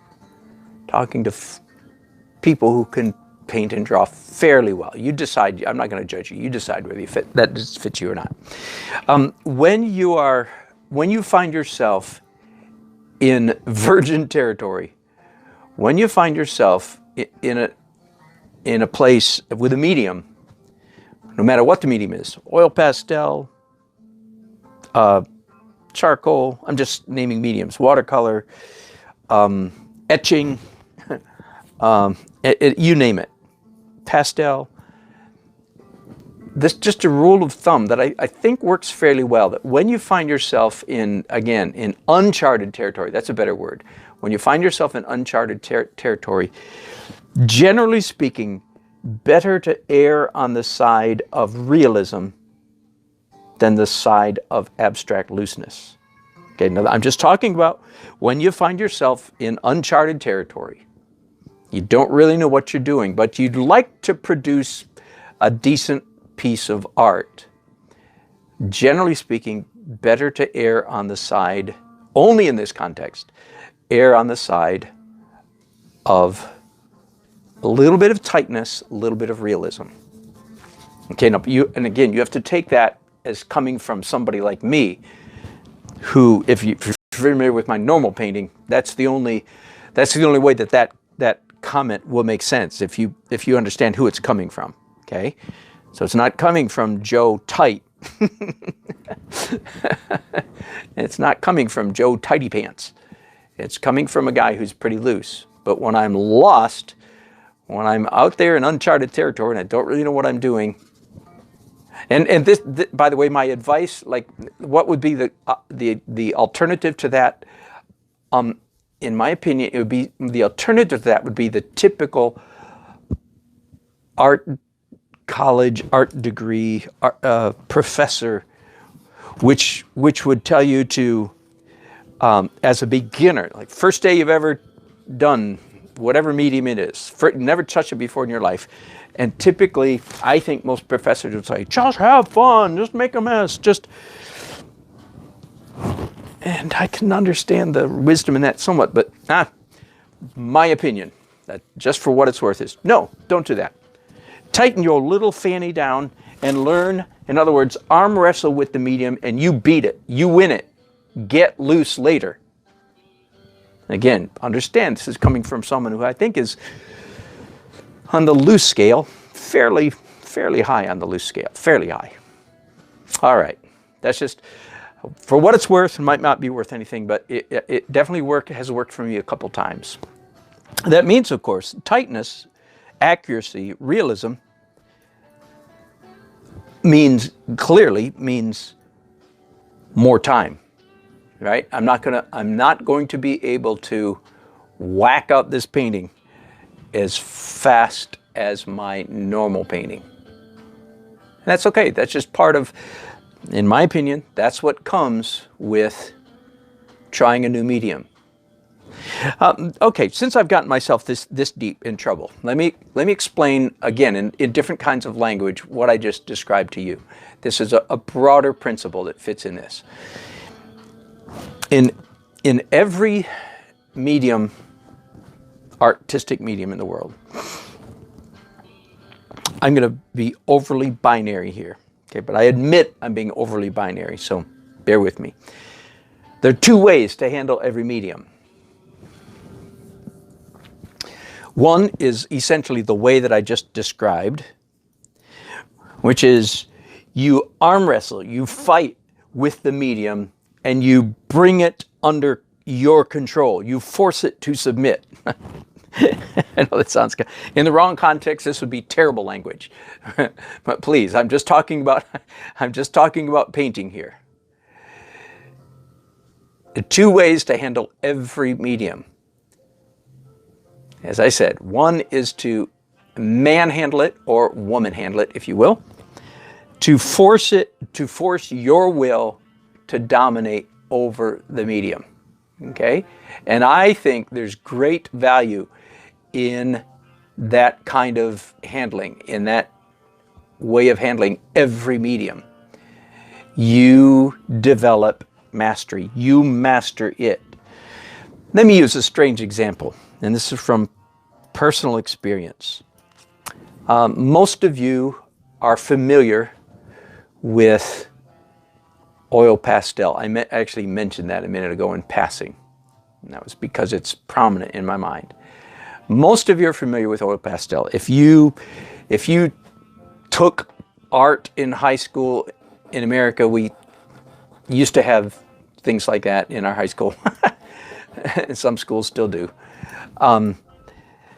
Talking to people who can paint and draw fairly well. You decide, I'm not going to judge you. You decide whether that fits you or not. When you find yourself in virgin territory, when you find yourself in a place with a medium, no matter what the medium is, oil pastel, charcoal, I'm just naming mediums, watercolor, etching, you name it, pastel. This is just a rule of thumb that I think works fairly well, that when you find yourself in uncharted territory, that's a better word, when you find yourself in uncharted territory, generally speaking, better to err on the side of realism than the side of abstract looseness. Okay, now I'm just talking about when you find yourself in uncharted territory. You don't really know what you're doing, but you'd like to produce a decent piece of art. Generally speaking, better to err on the side, only in this context, err on the side of a little bit of tightness, a little bit of realism. Okay, now you have to take that as coming from somebody like me, who, if you're familiar with my normal painting, that's the only way that comment will make sense, if you understand who it's coming from. Okay, so it's not coming from Joe Tight. It's not coming from Joe Tighty Pants. It's coming from a guy who's pretty loose. But when I'm lost, when I'm out there in uncharted territory and I don't really know what I'm doing, and this, by the way, my advice, like, what would be the alternative to that? In my opinion, it would be, the alternative to that would be the typical art college, art degree, professor, which would tell you to, as a beginner, like first day you've ever done whatever medium it is, never touched it before in your life. And typically, I think most professors would say, just have fun, just make a mess, and I can understand the wisdom in that somewhat, but my opinion, that just for what it's worth, is no, don't do that. Tighten your little fanny down and learn, in other words, arm wrestle with the medium, and you beat it, you win it. Get loose later. Again, understand this is coming from someone who I think is on the loose scale, fairly high on the loose scale, fairly high. All right, that's just, for what it's worth, it might not be worth anything, but it definitely has worked for me a couple times. That means, of course, tightness, accuracy, realism clearly means more time. Right? I'm not going to be able to whack out this painting as fast as my normal painting. And that's okay. That's just part of, in my opinion, that's what comes with trying a new medium. Okay, since I've gotten myself this deep in trouble, let me explain again in different kinds of language what I just described to you. This is a broader principle that fits in this. In every medium, artistic medium in the world, I'm going to be overly binary here, okay? But I admit I'm being overly binary, so bear with me. There are two ways to handle every medium. One is essentially the way that I just described, which is you arm wrestle, you fight with the medium, and you bring it under your control. You force it to submit. I know that sounds good. In the wrong context, this would be terrible language. But please, I'm just talking about painting here. The two ways to handle every medium. As I said, one is to manhandle it, or woman handle it, if you will. To force your will to dominate over the medium, okay? And I think there's great value in that kind of handling, in that way of handling every medium. You develop mastery. You master it. Let me use a strange example, and this is from personal experience. Most of you are familiar with oil pastel. I actually mentioned that a minute ago in passing. And that was because it's prominent in my mind. Most of you are familiar with oil pastel. If you took art in high school in America, we used to have things like that in our high school. And some schools still do.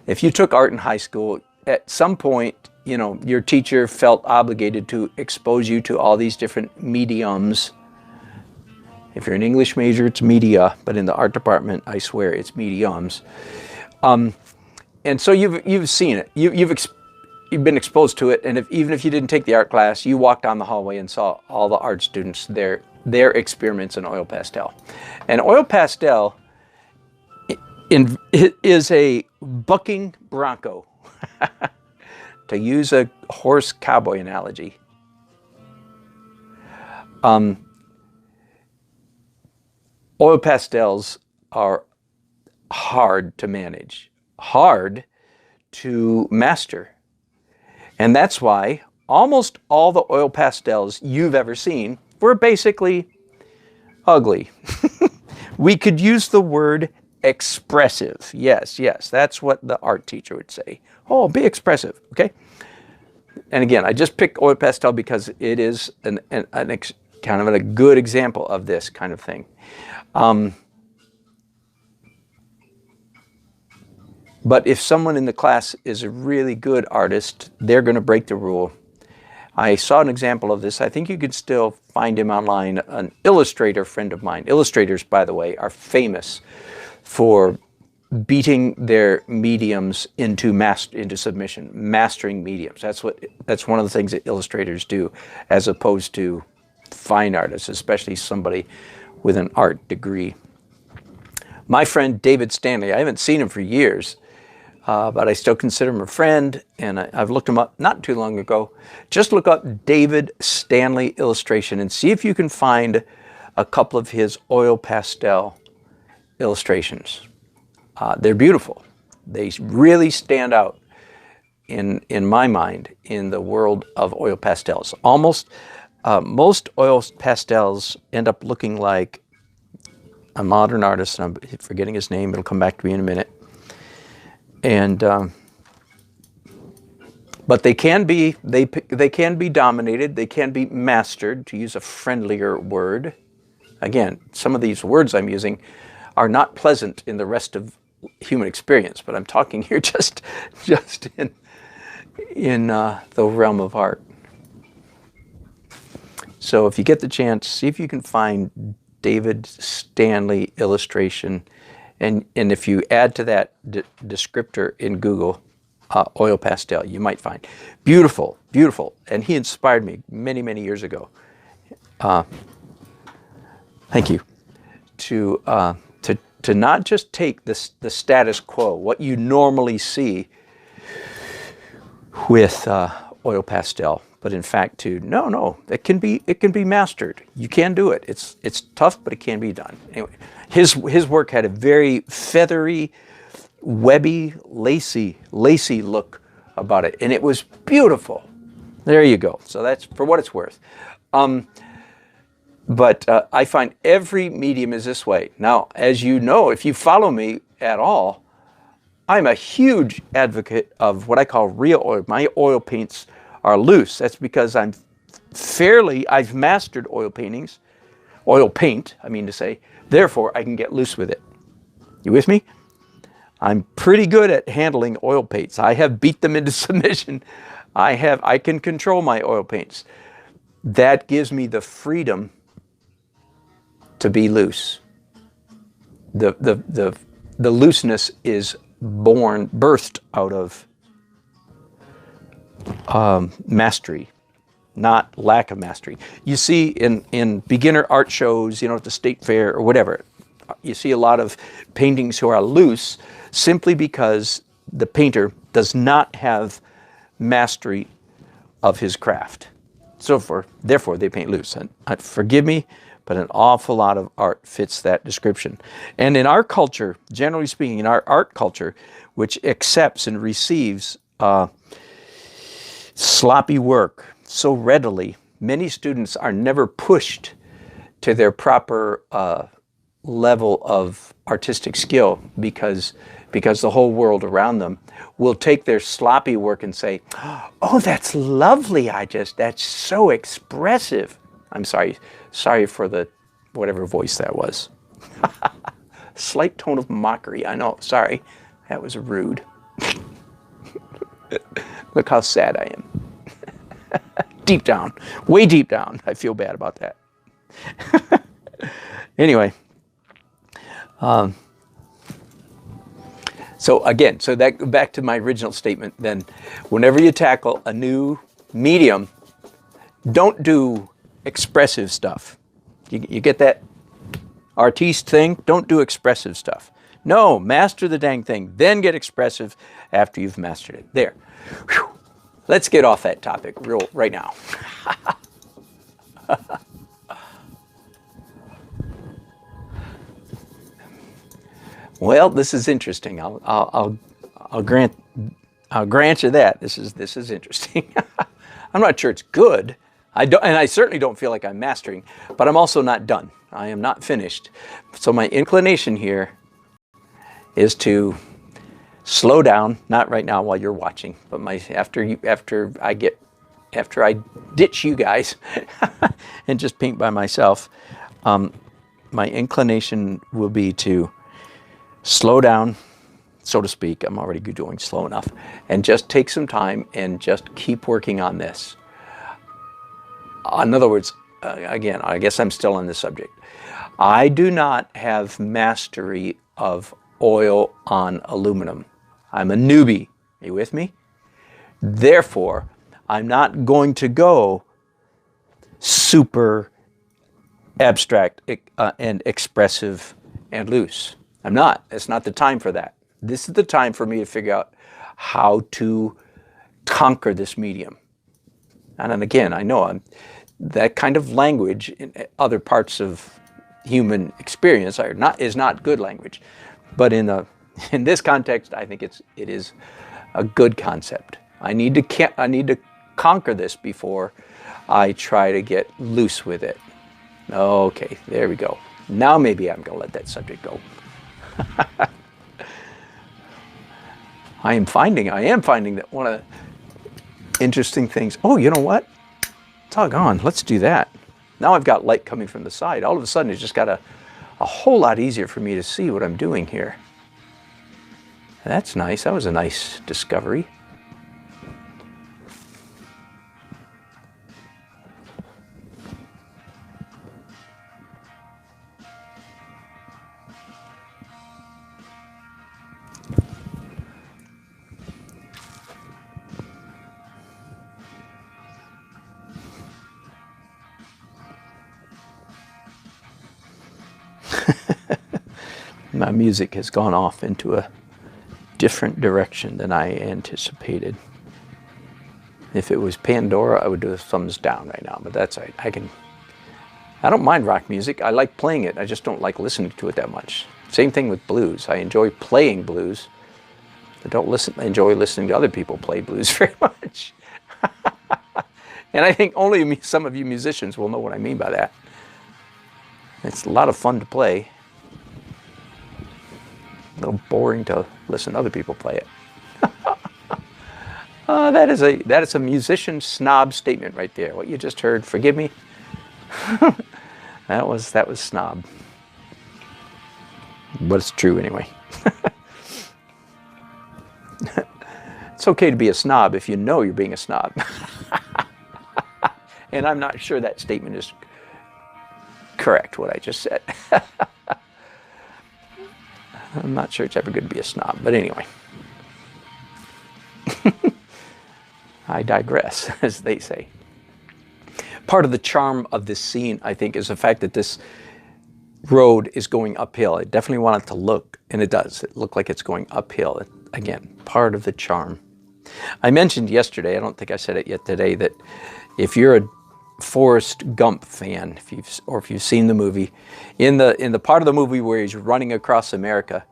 If you took art in high school, at some point, you know, your teacher felt obligated to expose you to all these different mediums. If you're an English major, it's media, but in the art department, I swear, it's mediums. And so you've seen it. You've been exposed to it, and even if you didn't take the art class, you walked down the hallway and saw all the art students, their experiments in oil pastel. And oil pastel is a bucking bronco, to use a horse cowboy analogy. Oil pastels are hard to manage, hard to master. And that's why almost all the oil pastels you've ever seen were basically ugly. We could use the word expressive. Yes, that's what the art teacher would say. Oh, be expressive, okay? And again, I just picked oil pastel because it is kind of a good example of this kind of thing. But if someone in the class is a really good artist, they're going to break the rule. I saw an example of this. I think you could still find him online, an illustrator friend of mine. Illustrators, by the way, are famous for beating their mediums into submission, mastering mediums. That's one of the things that illustrators do, as opposed to fine artists, especially somebody with an art degree. My friend David Stanley, I haven't seen him for years, but I still consider him a friend, and I've looked him up not too long ago. Just look up David Stanley illustration and see if you can find a couple of his oil pastel illustrations. They're beautiful. They really stand out in my mind in the world of oil pastels. Almost most oil pastels end up looking like a modern artist, and I'm forgetting his name. It'll come back to me in a minute. And but they can be dominated. They can be mastered, to use a friendlier word. Again, some of these words I'm using are not pleasant in the rest of human experience, but I'm talking here just in the realm of art. So if you get the chance, see if you can find David Stanley illustration, and if you add to that descriptor in Google, oil pastel, you might find beautiful, beautiful. And he inspired me many, many years ago. Thank you. To not just take the status quo, what you normally see with oil pastel, but in fact no, it can be mastered. You can do it. It's tough, but it can be done. Anyway, his work had a very feathery, webby, lacy look about it, and it was beautiful. There you go. So that's for what it's worth. But I find every medium is this way. Now, as you know, if you follow me at all, I'm a huge advocate of what I call real oil. My oil paints are loose. That's because I've mastered oil paint, I mean to say. Therefore, I can get loose with it. You with me? I'm pretty good at handling oil paints. I have beat them into submission. I can control my oil paints. That gives me the freedom to be loose. The looseness is birthed out of mastery, not lack of mastery. You see in beginner art shows, at the state fair or whatever, you see a lot of paintings who are loose simply because the painter does not have mastery of his craft. So therefore they paint loose. And forgive me, but an awful lot of art fits that description. And in our culture, generally speaking, in our art culture, which accepts and receives sloppy work so readily, many students are never pushed to their proper level of artistic skill because the whole world around them will take their sloppy work and say, "Oh, that's lovely. That's so expressive." I'm sorry for the whatever voice that was. Slight tone of mockery. I know. Sorry, that was rude. Look how sad I am. Deep down, way deep down, I feel bad about that. Anyway, so that back to my original statement. Then, whenever you tackle a new medium, don't do expressive stuff. You get that artiste thing? Don't do expressive stuff. No, master the dang thing, then get expressive after you've mastered it. There. Whew. Let's get off that topic right now. Well, this is interesting. I'll grant you that this is interesting. I'm not sure it's good. I certainly don't feel like I'm mastering, but I'm also not done. I am not finished. So my inclination here is to slow down, not right now while you're watching, but after I ditch you guys and just paint by myself, my inclination will be to slow down, so to speak. I'm already doing slow enough, and just take some time and just keep working on this. In other words, again, I guess I'm still on this subject. I do not have mastery of oil on aluminum. I'm a newbie. Are you with me? Therefore, I'm not going to go super abstract and expressive and loose. I'm not. It's not the time for that. This is the time for me to figure out how to conquer this medium. And then again, I know that kind of language in other parts of human experience is not good language, but in this context, I think it is a good concept. I need to conquer this before I try to get loose with it. Okay, there we go. Now maybe I'm going to let that subject go. I am finding that one of the interesting things. Oh, you know what? Doggone, let's do that. Now I've got light coming from the side. All of a sudden, it's just got a whole lot easier for me to see what I'm doing here. That's nice. That was a nice discovery. My music has gone off into a different direction than I anticipated. If it was Pandora, I would do a thumbs down right now, but that's all right. I don't mind rock music. I like playing it. I just don't like listening to it that much. Same thing with blues. I enjoy playing blues. I don't enjoy listening to other people play blues very much. And I think only some of you musicians will know what I mean by that. It's a lot of fun to play. A little boring to listen to other people play it. That is a musician snob statement right there. What you just heard, forgive me. that was snob. But it's true anyway. It's okay to be a snob if you know you're being a snob. And I'm not sure that statement is correct, what I just said. I'm not sure it's ever good to be a snob, but anyway. I digress, as they say. Part of the charm of this scene, I think, is the fact that this road is going uphill. I definitely want it to look, and it does. It looks like it's going uphill. Again, part of the charm. I mentioned yesterday, I don't think I said it yet today, that if you're a Forrest Gump fan, if you've seen the movie, in the part of the movie where he's running across America,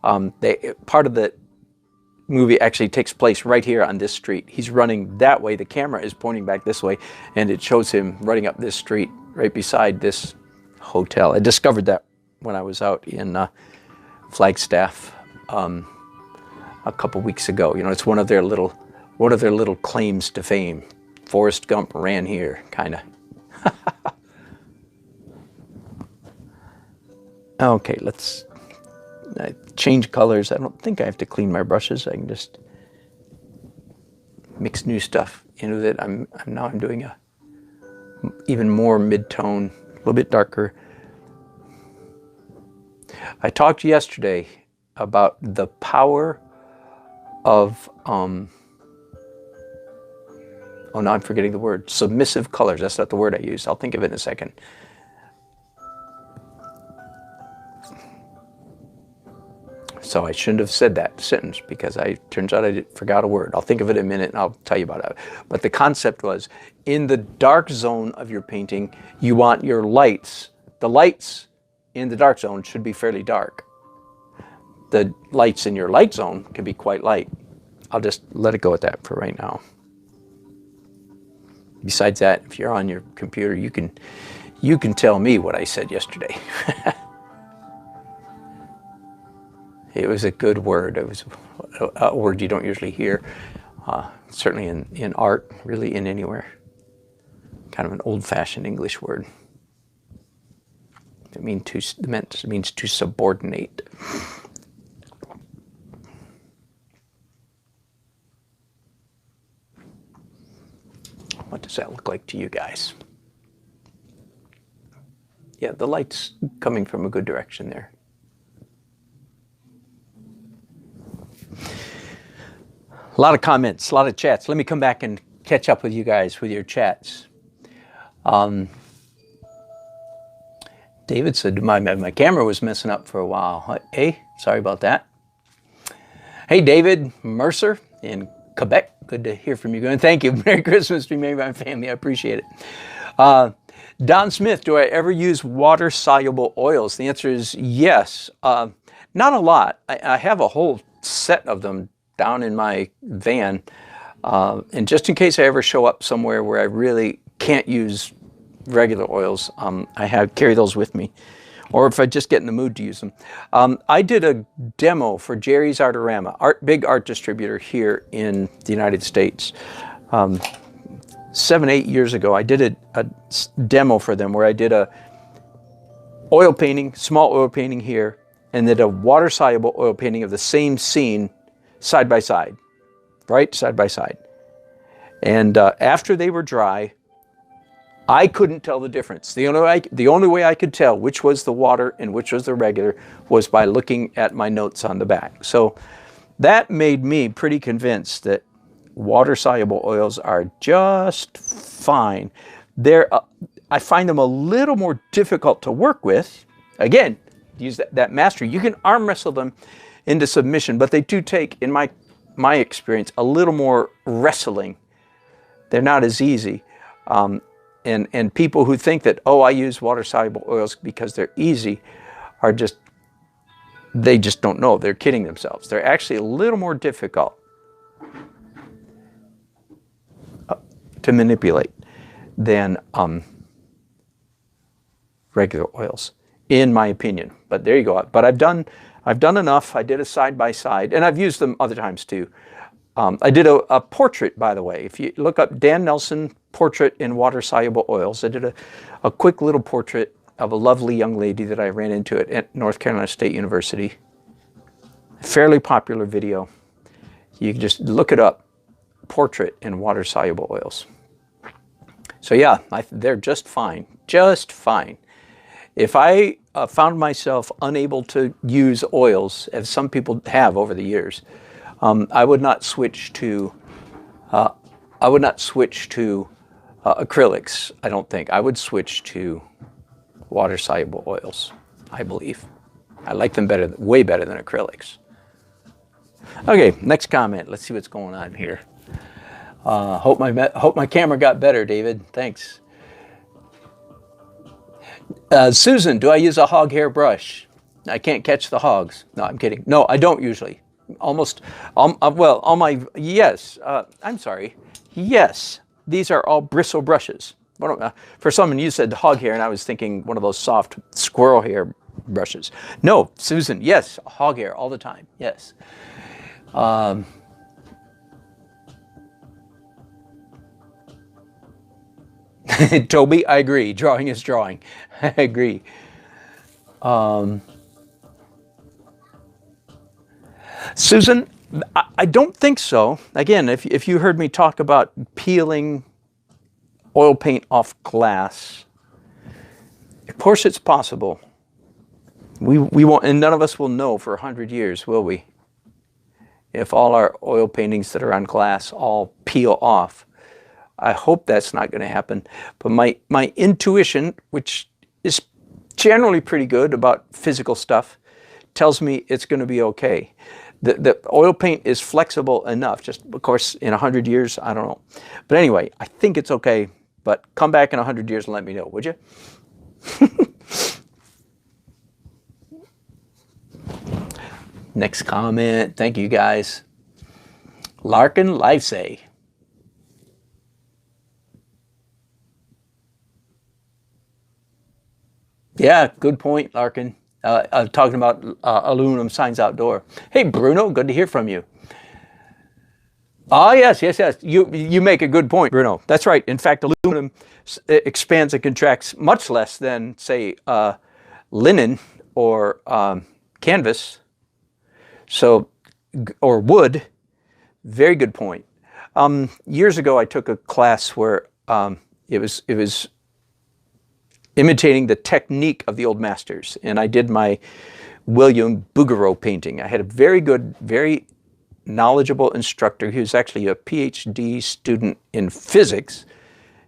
part of the movie actually takes place right here on this street. He's running that way. The camera is pointing back this way, and it shows him running up this street right beside this hotel. I discovered that when I was out in Flagstaff a couple weeks ago. You know, it's one of their little claims to fame. Forrest Gump ran here, kind of. Okay, let's change colors. I don't think I have to clean my brushes. I can just mix new stuff into it. Now I'm doing a even more mid-tone, a little bit darker. I talked yesterday about the power of oh, now I'm forgetting the word. Submissive colors. That's not the word I used. I'll think of it in a second. So I shouldn't have said that sentence because turns out I forgot a word. I'll think of it in a minute and I'll tell you about it. But the concept was, in the dark zone of your painting, you want your lights. The lights in the dark zone should be fairly dark. The lights in your light zone can be quite light. I'll just let it go at that for right now. Besides that, if you're on your computer, you can tell me what I said yesterday. It was a good word. It was a word you don't usually hear, certainly in art, really in anywhere. Kind of an old-fashioned English word. It means to subordinate. What does that look like to you guys? Yeah, the light's coming from a good direction there. A lot of comments, a lot of chats. Let me come back and catch up with you guys with your chats. David said my camera was messing up for a while. Hey, sorry about that. Hey, David Mercer in Quebec. Good to hear from you. And thank you. Merry Christmas to me and my family. I appreciate it. Don Smith, do I ever use water-soluble oils? The answer is yes. Not a lot. I have a whole set of them down in my van. And just in case I ever show up somewhere where I really can't use regular oils, I carry those with me. Or if I just get in the mood to use them. I did a demo for Jerry's Artorama, big art distributor here in the United States. 7, 8 years ago, I did a demo for them where I did a oil painting, small oil painting here, and then a water-soluble oil painting of the same scene side by side, right? Side by side. And after they were dry, I couldn't tell the difference. The only way I could tell which was the water and which was the regular was by looking at my notes on the back. So that made me pretty convinced that water-soluble oils are just fine. I find them a little more difficult to work with. Again, use that mastery. You can arm wrestle them into submission, but they do take, in my experience, a little more wrestling. They're not as easy. And people who think that, oh, I use water-soluble oils because they're easy, they just don't know. They're kidding themselves. They're actually a little more difficult to manipulate than regular oils, in my opinion. But there you go. But I've done enough. I did a side-by-side, and I've used them other times too. I did a portrait, by the way. If you look up Dan Nelson portrait in water-soluble oils, I did a quick little portrait of a lovely young lady that I ran into at North Carolina State University. Fairly popular video. You can just look it up, portrait in water-soluble oils. So yeah, they're just fine, just fine. If I found myself unable to use oils, as some people have over the years, I would not switch to acrylics. I don't think I would switch to water-soluble oils. I believe I like them better, way better than acrylics. Okay, next comment. Let's see what's going on here. Hope my camera got better, David. Thanks. Susan, do I use a hog hair brush? I can't catch the hogs. No, I'm kidding. No, I don't usually. Almost, well, all my, yes, I'm sorry. Yes, these are all bristle brushes. For someone, you said hog hair, and I was thinking one of those soft squirrel hair brushes. No, Susan, yes, hog hair all the time, yes. Toby, I agree. Drawing is drawing. I agree. Susan, I don't think so. Again, if you heard me talk about peeling oil paint off glass, of course it's possible. We won't, and none of us will know for 100 years, will we? If all our oil paintings that are on glass all peel off. I hope that's not going to happen. But my intuition, which is generally pretty good about physical stuff, tells me it's going to be okay. The oil paint is flexible enough. Just, of course, in 100 years, I don't know. But anyway, I think it's okay. But come back in 100 years and let me know, would you? Next comment. Thank you, guys. Larkin Livesay. Yeah, good point, Larkin. Talking about aluminum signs outdoor. Hey, Bruno, good to hear from you. Oh, yes. You make a good point, Bruno. That's right. In fact, aluminum expands and contracts much less than, say, linen or canvas. So, or wood. Very good point. Years ago, I took a class where it was imitating the technique of the old masters, and I did my William Bouguereau painting. I had a very good, very knowledgeable instructor. He was actually a PhD student in physics,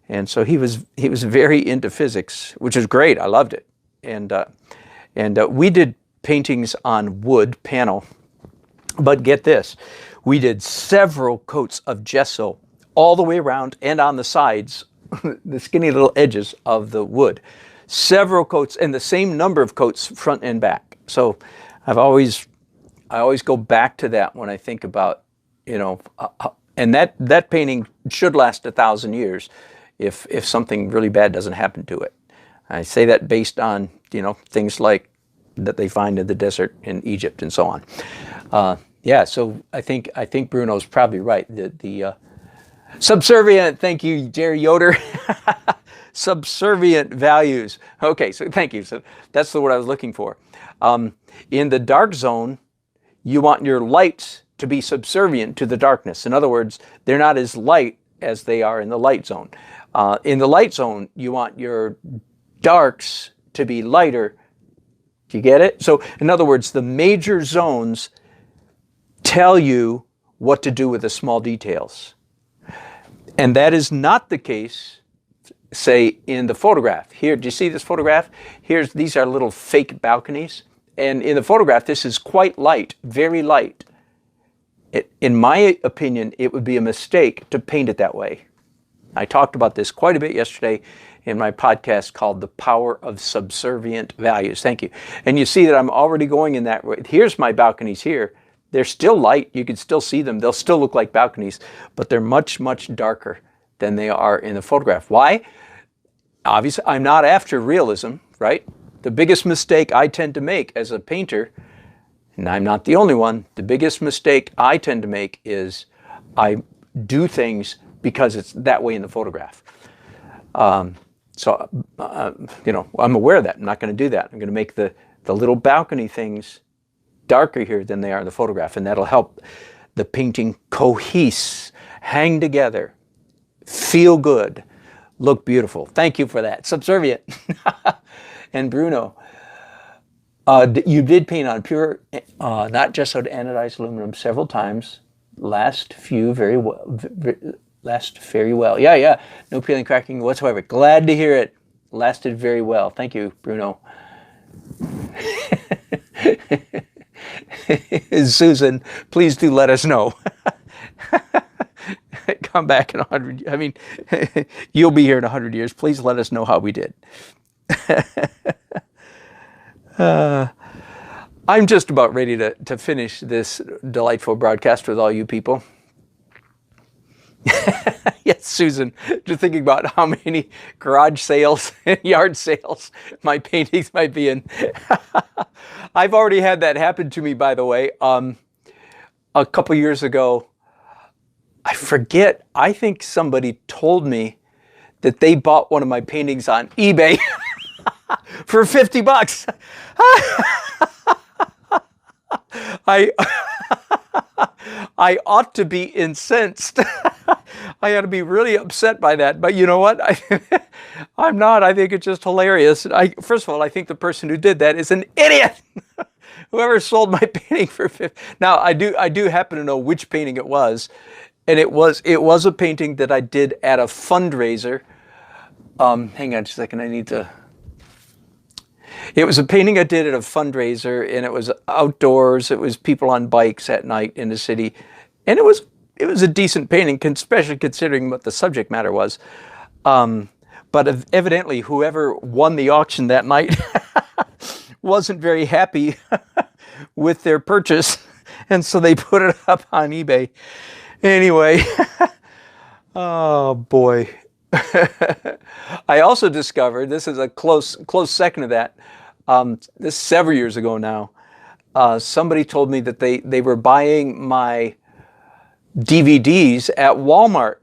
and so he was very into physics, which is great. I loved it, and we did paintings on wood panel, but get this, we did several coats of gesso all the way around and on the sides, the skinny little edges of the wood. Several coats, and the same number of coats front and back. So I always go back to that when I think about, and that painting should last 1,000 years if something really bad doesn't happen to it. I say that based on, things like that they find in the desert in Egypt and so on. Yeah, so I think Bruno's probably right. The subservient, thank you, Jerry Yoder. Subservient values. Okay, so thank you. So that's the word I was looking for. In the dark zone, you want your lights to be subservient to the darkness. In other words, they're not as light as they are in the light zone. In the light zone, you want your darks to be lighter. Do you get it? So in other words, the major zones tell you what to do with the small details. And that is not the case, say, in the photograph. Here, do you see this photograph? These are little fake balconies. And in the photograph, this is quite light, very light. In my opinion, it would be a mistake to paint it that way. I talked about this quite a bit yesterday in my podcast called The Power of Subservient Values. Thank you. And you see that I'm already going in that way. Here's my balconies here. They're still light. You can still see them. They'll still look like balconies, but they're much, much darker than they are in the photograph. Why? Obviously, I'm not after realism, right? The biggest mistake I tend to make as a painter, and I'm not the only one, the biggest mistake I tend to make is I do things because it's that way in the photograph. I'm aware of that. I'm not going to do that. I'm going to make the little balcony things darker here than they are in the photograph, and that'll help the painting cohese, hang together, feel good, look beautiful. Thank you for that. Subservient. And Bruno, you did paint on pure, not gessoed anodized aluminum several times. Last very well. Yeah. No peeling, cracking whatsoever. Glad to hear it. Lasted very well. Thank you, Bruno. Susan, please do let us know. Come back in 100. I mean, you'll be here in 100 years. Please let us know how we did. I'm just about ready to finish this delightful broadcast with all you people. Yes, Susan, just thinking about how many garage sales and yard sales my paintings might be in. I've already had that happen to me, by the way. A couple years ago, I forget, I think somebody told me that they bought one of my paintings on eBay for $50. I ought to be incensed. I ought to be really upset by that. But you know what? I'm not. I think it's just hilarious. First of all, I think the person who did that is an idiot. Whoever sold my painting for $50. Now, I do happen to know which painting it was. And it was a painting that I did at a fundraiser. Hang on just a second. It was a painting I did at a fundraiser, and it was outdoors. It was people on bikes at night in the city, and it was a decent painting, especially considering what the subject matter was. But evidently, whoever won the auction that night wasn't very happy with their purchase, and so they put it up on eBay. Anyway, oh boy. I also discovered, this is a close second of that, this is several years ago now, somebody told me that they were buying my DVDs at Walmart.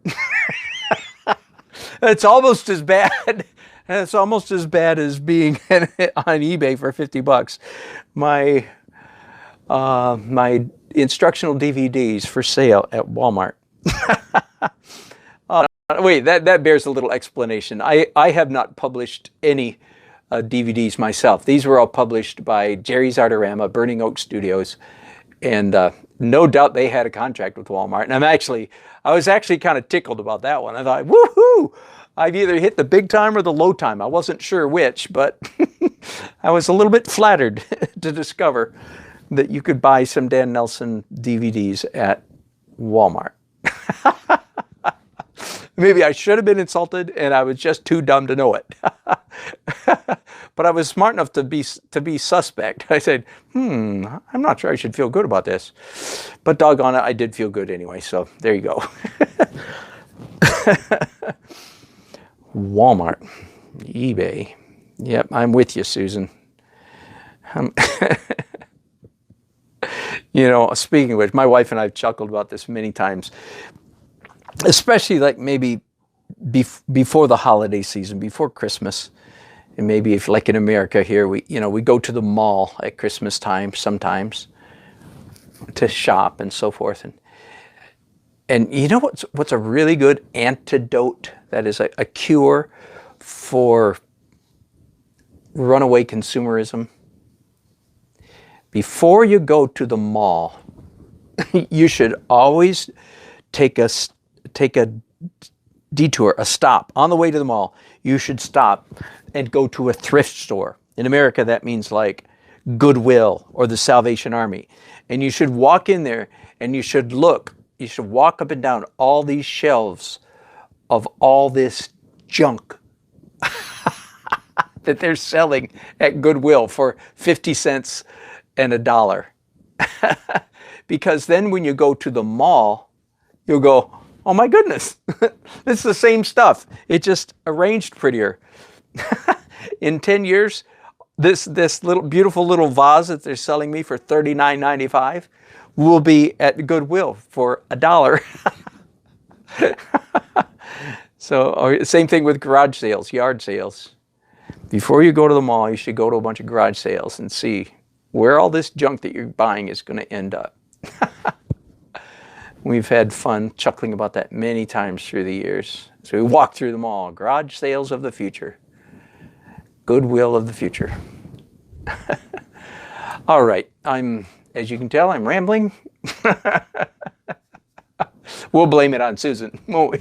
It's almost as bad. It's almost as bad as being on eBay for $50. My instructional DVDs for sale at Walmart. Wait, that bears a little explanation. I have not published any DVDs myself. These were all published by Jerry's Artorama, Burning Oak Studios, And no doubt they had a contract with Walmart. And I was actually kind of tickled about that one. I thought, woohoo! I've either hit the big time or the low time. I wasn't sure which, but I was a little bit flattered to discover that you could buy some Dan Nelson DVDs at Walmart. Maybe I should have been insulted and I was just too dumb to know it. But I was smart enough to be suspect. I said, I'm not sure I should feel good about this. But doggone it, I did feel good anyway, so there you go. Walmart, eBay. Yep, I'm with you, Susan. You know, speaking of which, my wife and I have chuckled about this many times, especially like maybe before the holiday season, before Christmas. And maybe if like in America here, we go to the mall at Christmas time sometimes to shop and so forth. And you know what's a really good antidote, that is a cure for runaway consumerism? Before you go to the mall, you should always take a detour, a stop. On the way to the mall, you should stop and go to a thrift store. In America, that means like Goodwill or the Salvation Army. And you should walk in there and you should walk up and down all these shelves of all this junk that they're selling at Goodwill for 50 cents and $1. Because then when you go to the mall, you'll go, oh my goodness, it's the same stuff. It just arranged prettier. In 10 years, this little beautiful little vase that they're selling me for $39.95 will be at Goodwill for $1. So, or same thing with garage sales, yard sales. Before you go to the mall, you should go to a bunch of garage sales and see where all this junk that you're buying is going to end up. We've had fun chuckling about that many times through the years. So we walk through the mall, garage sales of the future, Goodwill of the future. All right, as you can tell, I'm rambling. We'll blame it on Susan, won't we?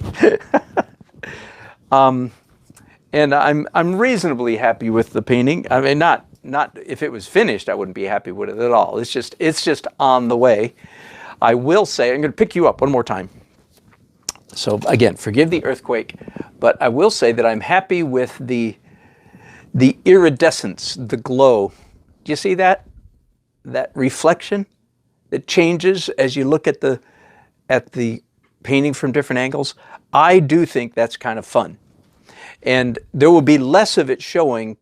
And I'm reasonably happy with the painting. I mean, not if it was finished, I wouldn't be happy with it at all. It's just on the way. I will say, I'm going to pick you up one more time. So again, forgive the earthquake, but I will say that I'm happy with the iridescence, the glow. Do you see that reflection that changes as you look at the painting from different angles? I do think that's kind of fun. And there will be less of it showing,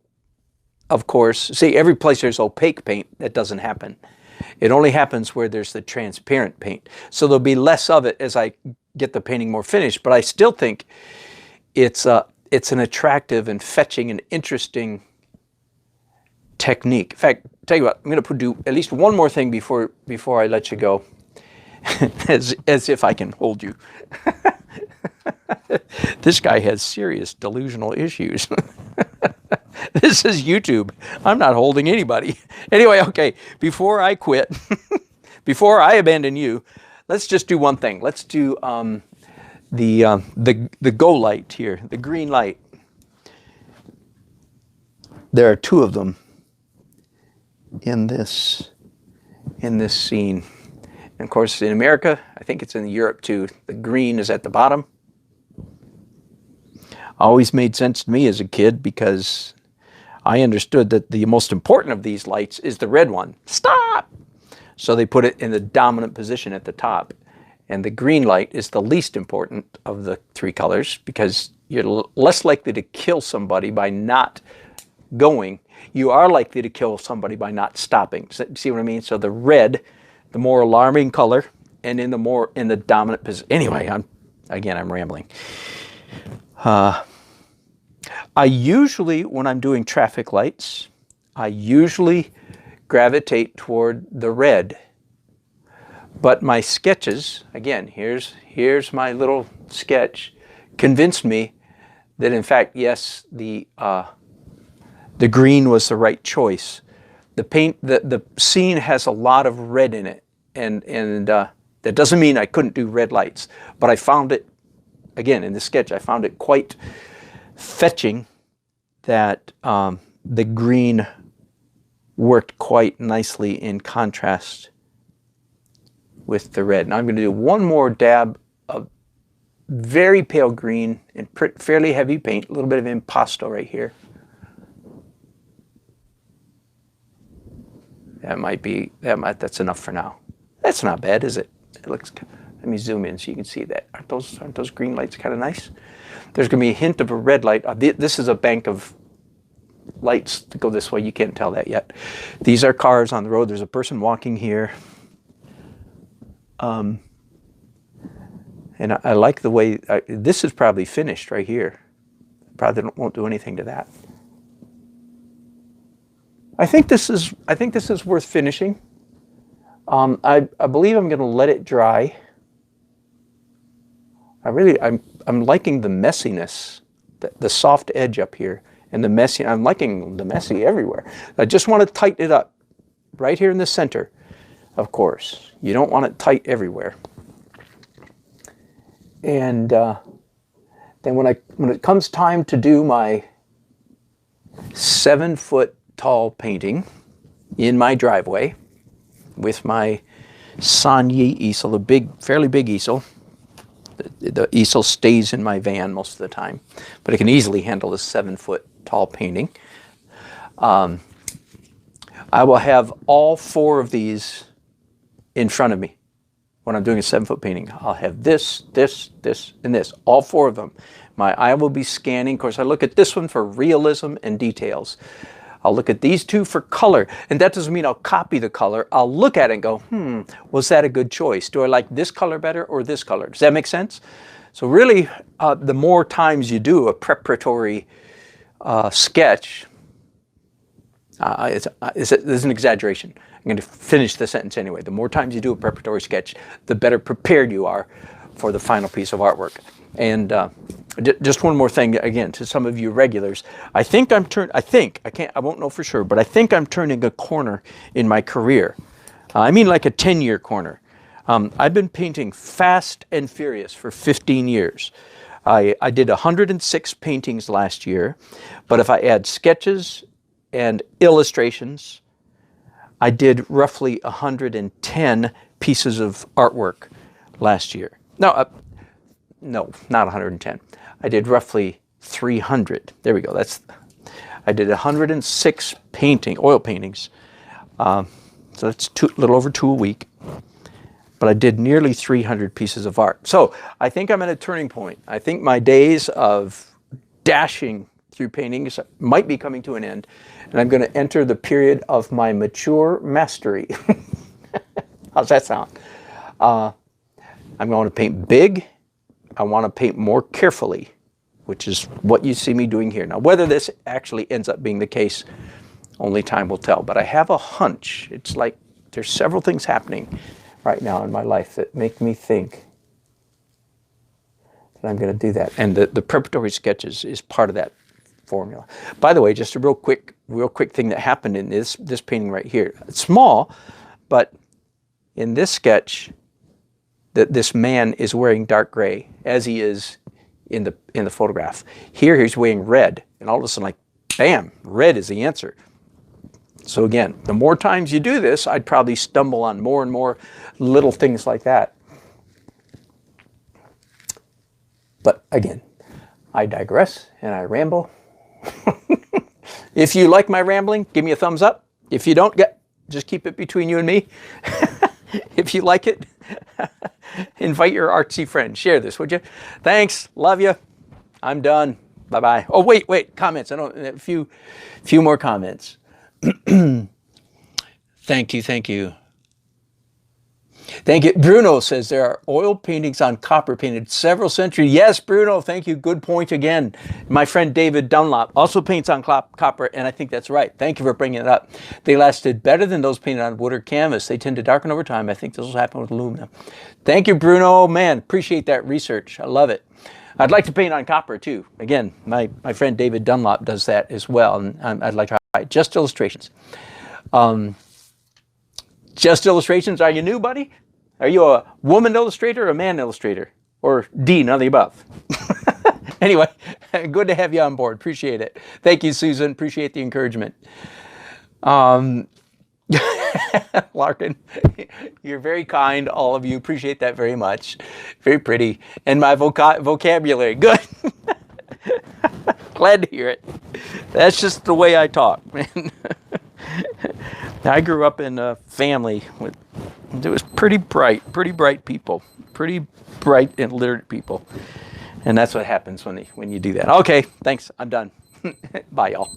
of course. See, every place there's opaque paint, that doesn't happen. It only happens where there's the transparent paint. So there'll be less of it as I get the painting more finished, but I still think it's an attractive and fetching and interesting technique. In fact, tell you what, I'm going to do at least one more thing before I let you go, as if I can hold you. This guy has serious delusional issues. This is YouTube. I'm not holding anybody. Anyway, okay, before I quit, before I abandon you, let's just do one thing. Let's do the go light here, the green light. There are two of them in this scene. And of course, in America, I think it's in Europe too, the green is at the bottom. Always made sense to me as a kid because I understood that the most important of these lights is the red one. Stop! So they put it in the dominant position at the top. And the green light is the least important of the three colors because you're less likely to kill somebody by not going. You are likely to kill somebody by not stopping. See what I mean? So the red, the more alarming color, and in the dominant position. Anyway, I'm rambling. I usually, when I'm doing traffic lights, I usually gravitate toward the red. But my sketches, again, here's my little sketch, convinced me that in fact, yes, the green was the right choice. The scene has a lot of red in it, and that doesn't mean I couldn't do red lights, but I found it, again, in the sketch, I found it quite fetching that the green worked quite nicely in contrast with the red. Now I'm going to do one more dab of very pale green and fairly heavy paint, a little bit of impasto right here. That's enough for now. That's not bad, is it? It looks, let me zoom in so you can see that. Aren't those green lights kind of nice? There's going to be a hint of a red light. This is a bank of lights that go this way. You can't tell that yet. These are cars on the road. There's a person walking here. And I like the way, this is probably finished right here. Probably won't do anything to that. I think this is worth finishing. I believe I'm going to let it dry. I'm liking the messiness, the soft edge up here, and the messy. I'm liking the messy everywhere. I just want to tighten it up, right here in the center. Of course, you don't want it tight everywhere. And then when it comes time to do my 7-foot tall painting in my driveway with my Sanyi easel, a fairly big easel. The easel stays in my van most of the time, but it can easily handle a 7-foot tall painting. I will have all 4 of these in front of me when I'm doing a 7-foot painting. I'll have this, this, this, and this, all 4 of them. My eye will be scanning. Of course, I look at this one for realism and details. I'll look at these 2 for color, and that doesn't mean I'll copy the color. I'll look at it and go, was that a good choice? Do I like this color better or this color? Does that make sense? So really, the more times you do a preparatory sketch, there's an exaggeration. I'm going to finish the sentence anyway. The more times you do a preparatory sketch, the better prepared you are for the final piece of artwork. And just one more thing, again, to some of you regulars. I won't know for sure, but I think I'm turning a corner in my career. I mean like a 10-year corner. I've been painting fast and furious for 15 years. I did 106 paintings last year, but if I add sketches and illustrations, I did roughly 110 pieces of artwork last year. No, not 110. I did roughly 300. There we go. I did 106 oil paintings. So that's a little over 2 a week. But I did nearly 300 pieces of art. So I think I'm at a turning point. I think my days of dashing through paintings might be coming to an end. And I'm going to enter the period of my mature mastery. How's that sound? I'm going to paint big. I want to paint more carefully, which is what you see me doing here. Now, whether this actually ends up being the case, only time will tell. But I have a hunch. It's like there's several things happening right now in my life that make me think that I'm going to do that. And the preparatory sketches is part of that formula. By the way, just a real quick thing that happened in this painting right here. It's small, but in this sketch, this man is wearing dark gray, as he is in the photograph. Here he's wearing red, and all of a sudden, like, bam, red is the answer. So again, the more times you do this, I'd probably stumble on more and more little things like that. But again, I digress and I ramble. If you like my rambling, give me a thumbs up. If you don't, just keep it between you and me. If you like it, invite your artsy friend. Share this, would you? Thanks. Love you. I'm done. Bye-bye. Oh, wait. Comments. A few more comments. Thank you. Thank you. Bruno says there are oil paintings on copper painted several centuries. Yes, Bruno, thank you. Good point again. My friend David Dunlop also paints on copper, and I think that's right. Thank you for bringing it up. They lasted better than those painted on wood or canvas. They tend to darken over time. I think this will happen with aluminum. Thank you, Bruno. Man, appreciate that research. I love it. I'd like to paint on copper too. Again, my friend David Dunlop does that as well, and I'd like to try it. Just illustrations. Just illustrations. Are you new, buddy? Are you a woman illustrator or a man illustrator? Or D, none of the above? Anyway, good to have you on board. Appreciate it. Thank you, Susan. Appreciate the encouragement. Larkin, you're very kind, all of you. Appreciate that very much. Very pretty. And my vocabulary, good. Glad to hear it. That's just the way I talk, man. I grew up in a family with, it was pretty bright people, pretty bright and literate people. And that's what happens when you do that. Okay, thanks. I'm done. Bye, y'all.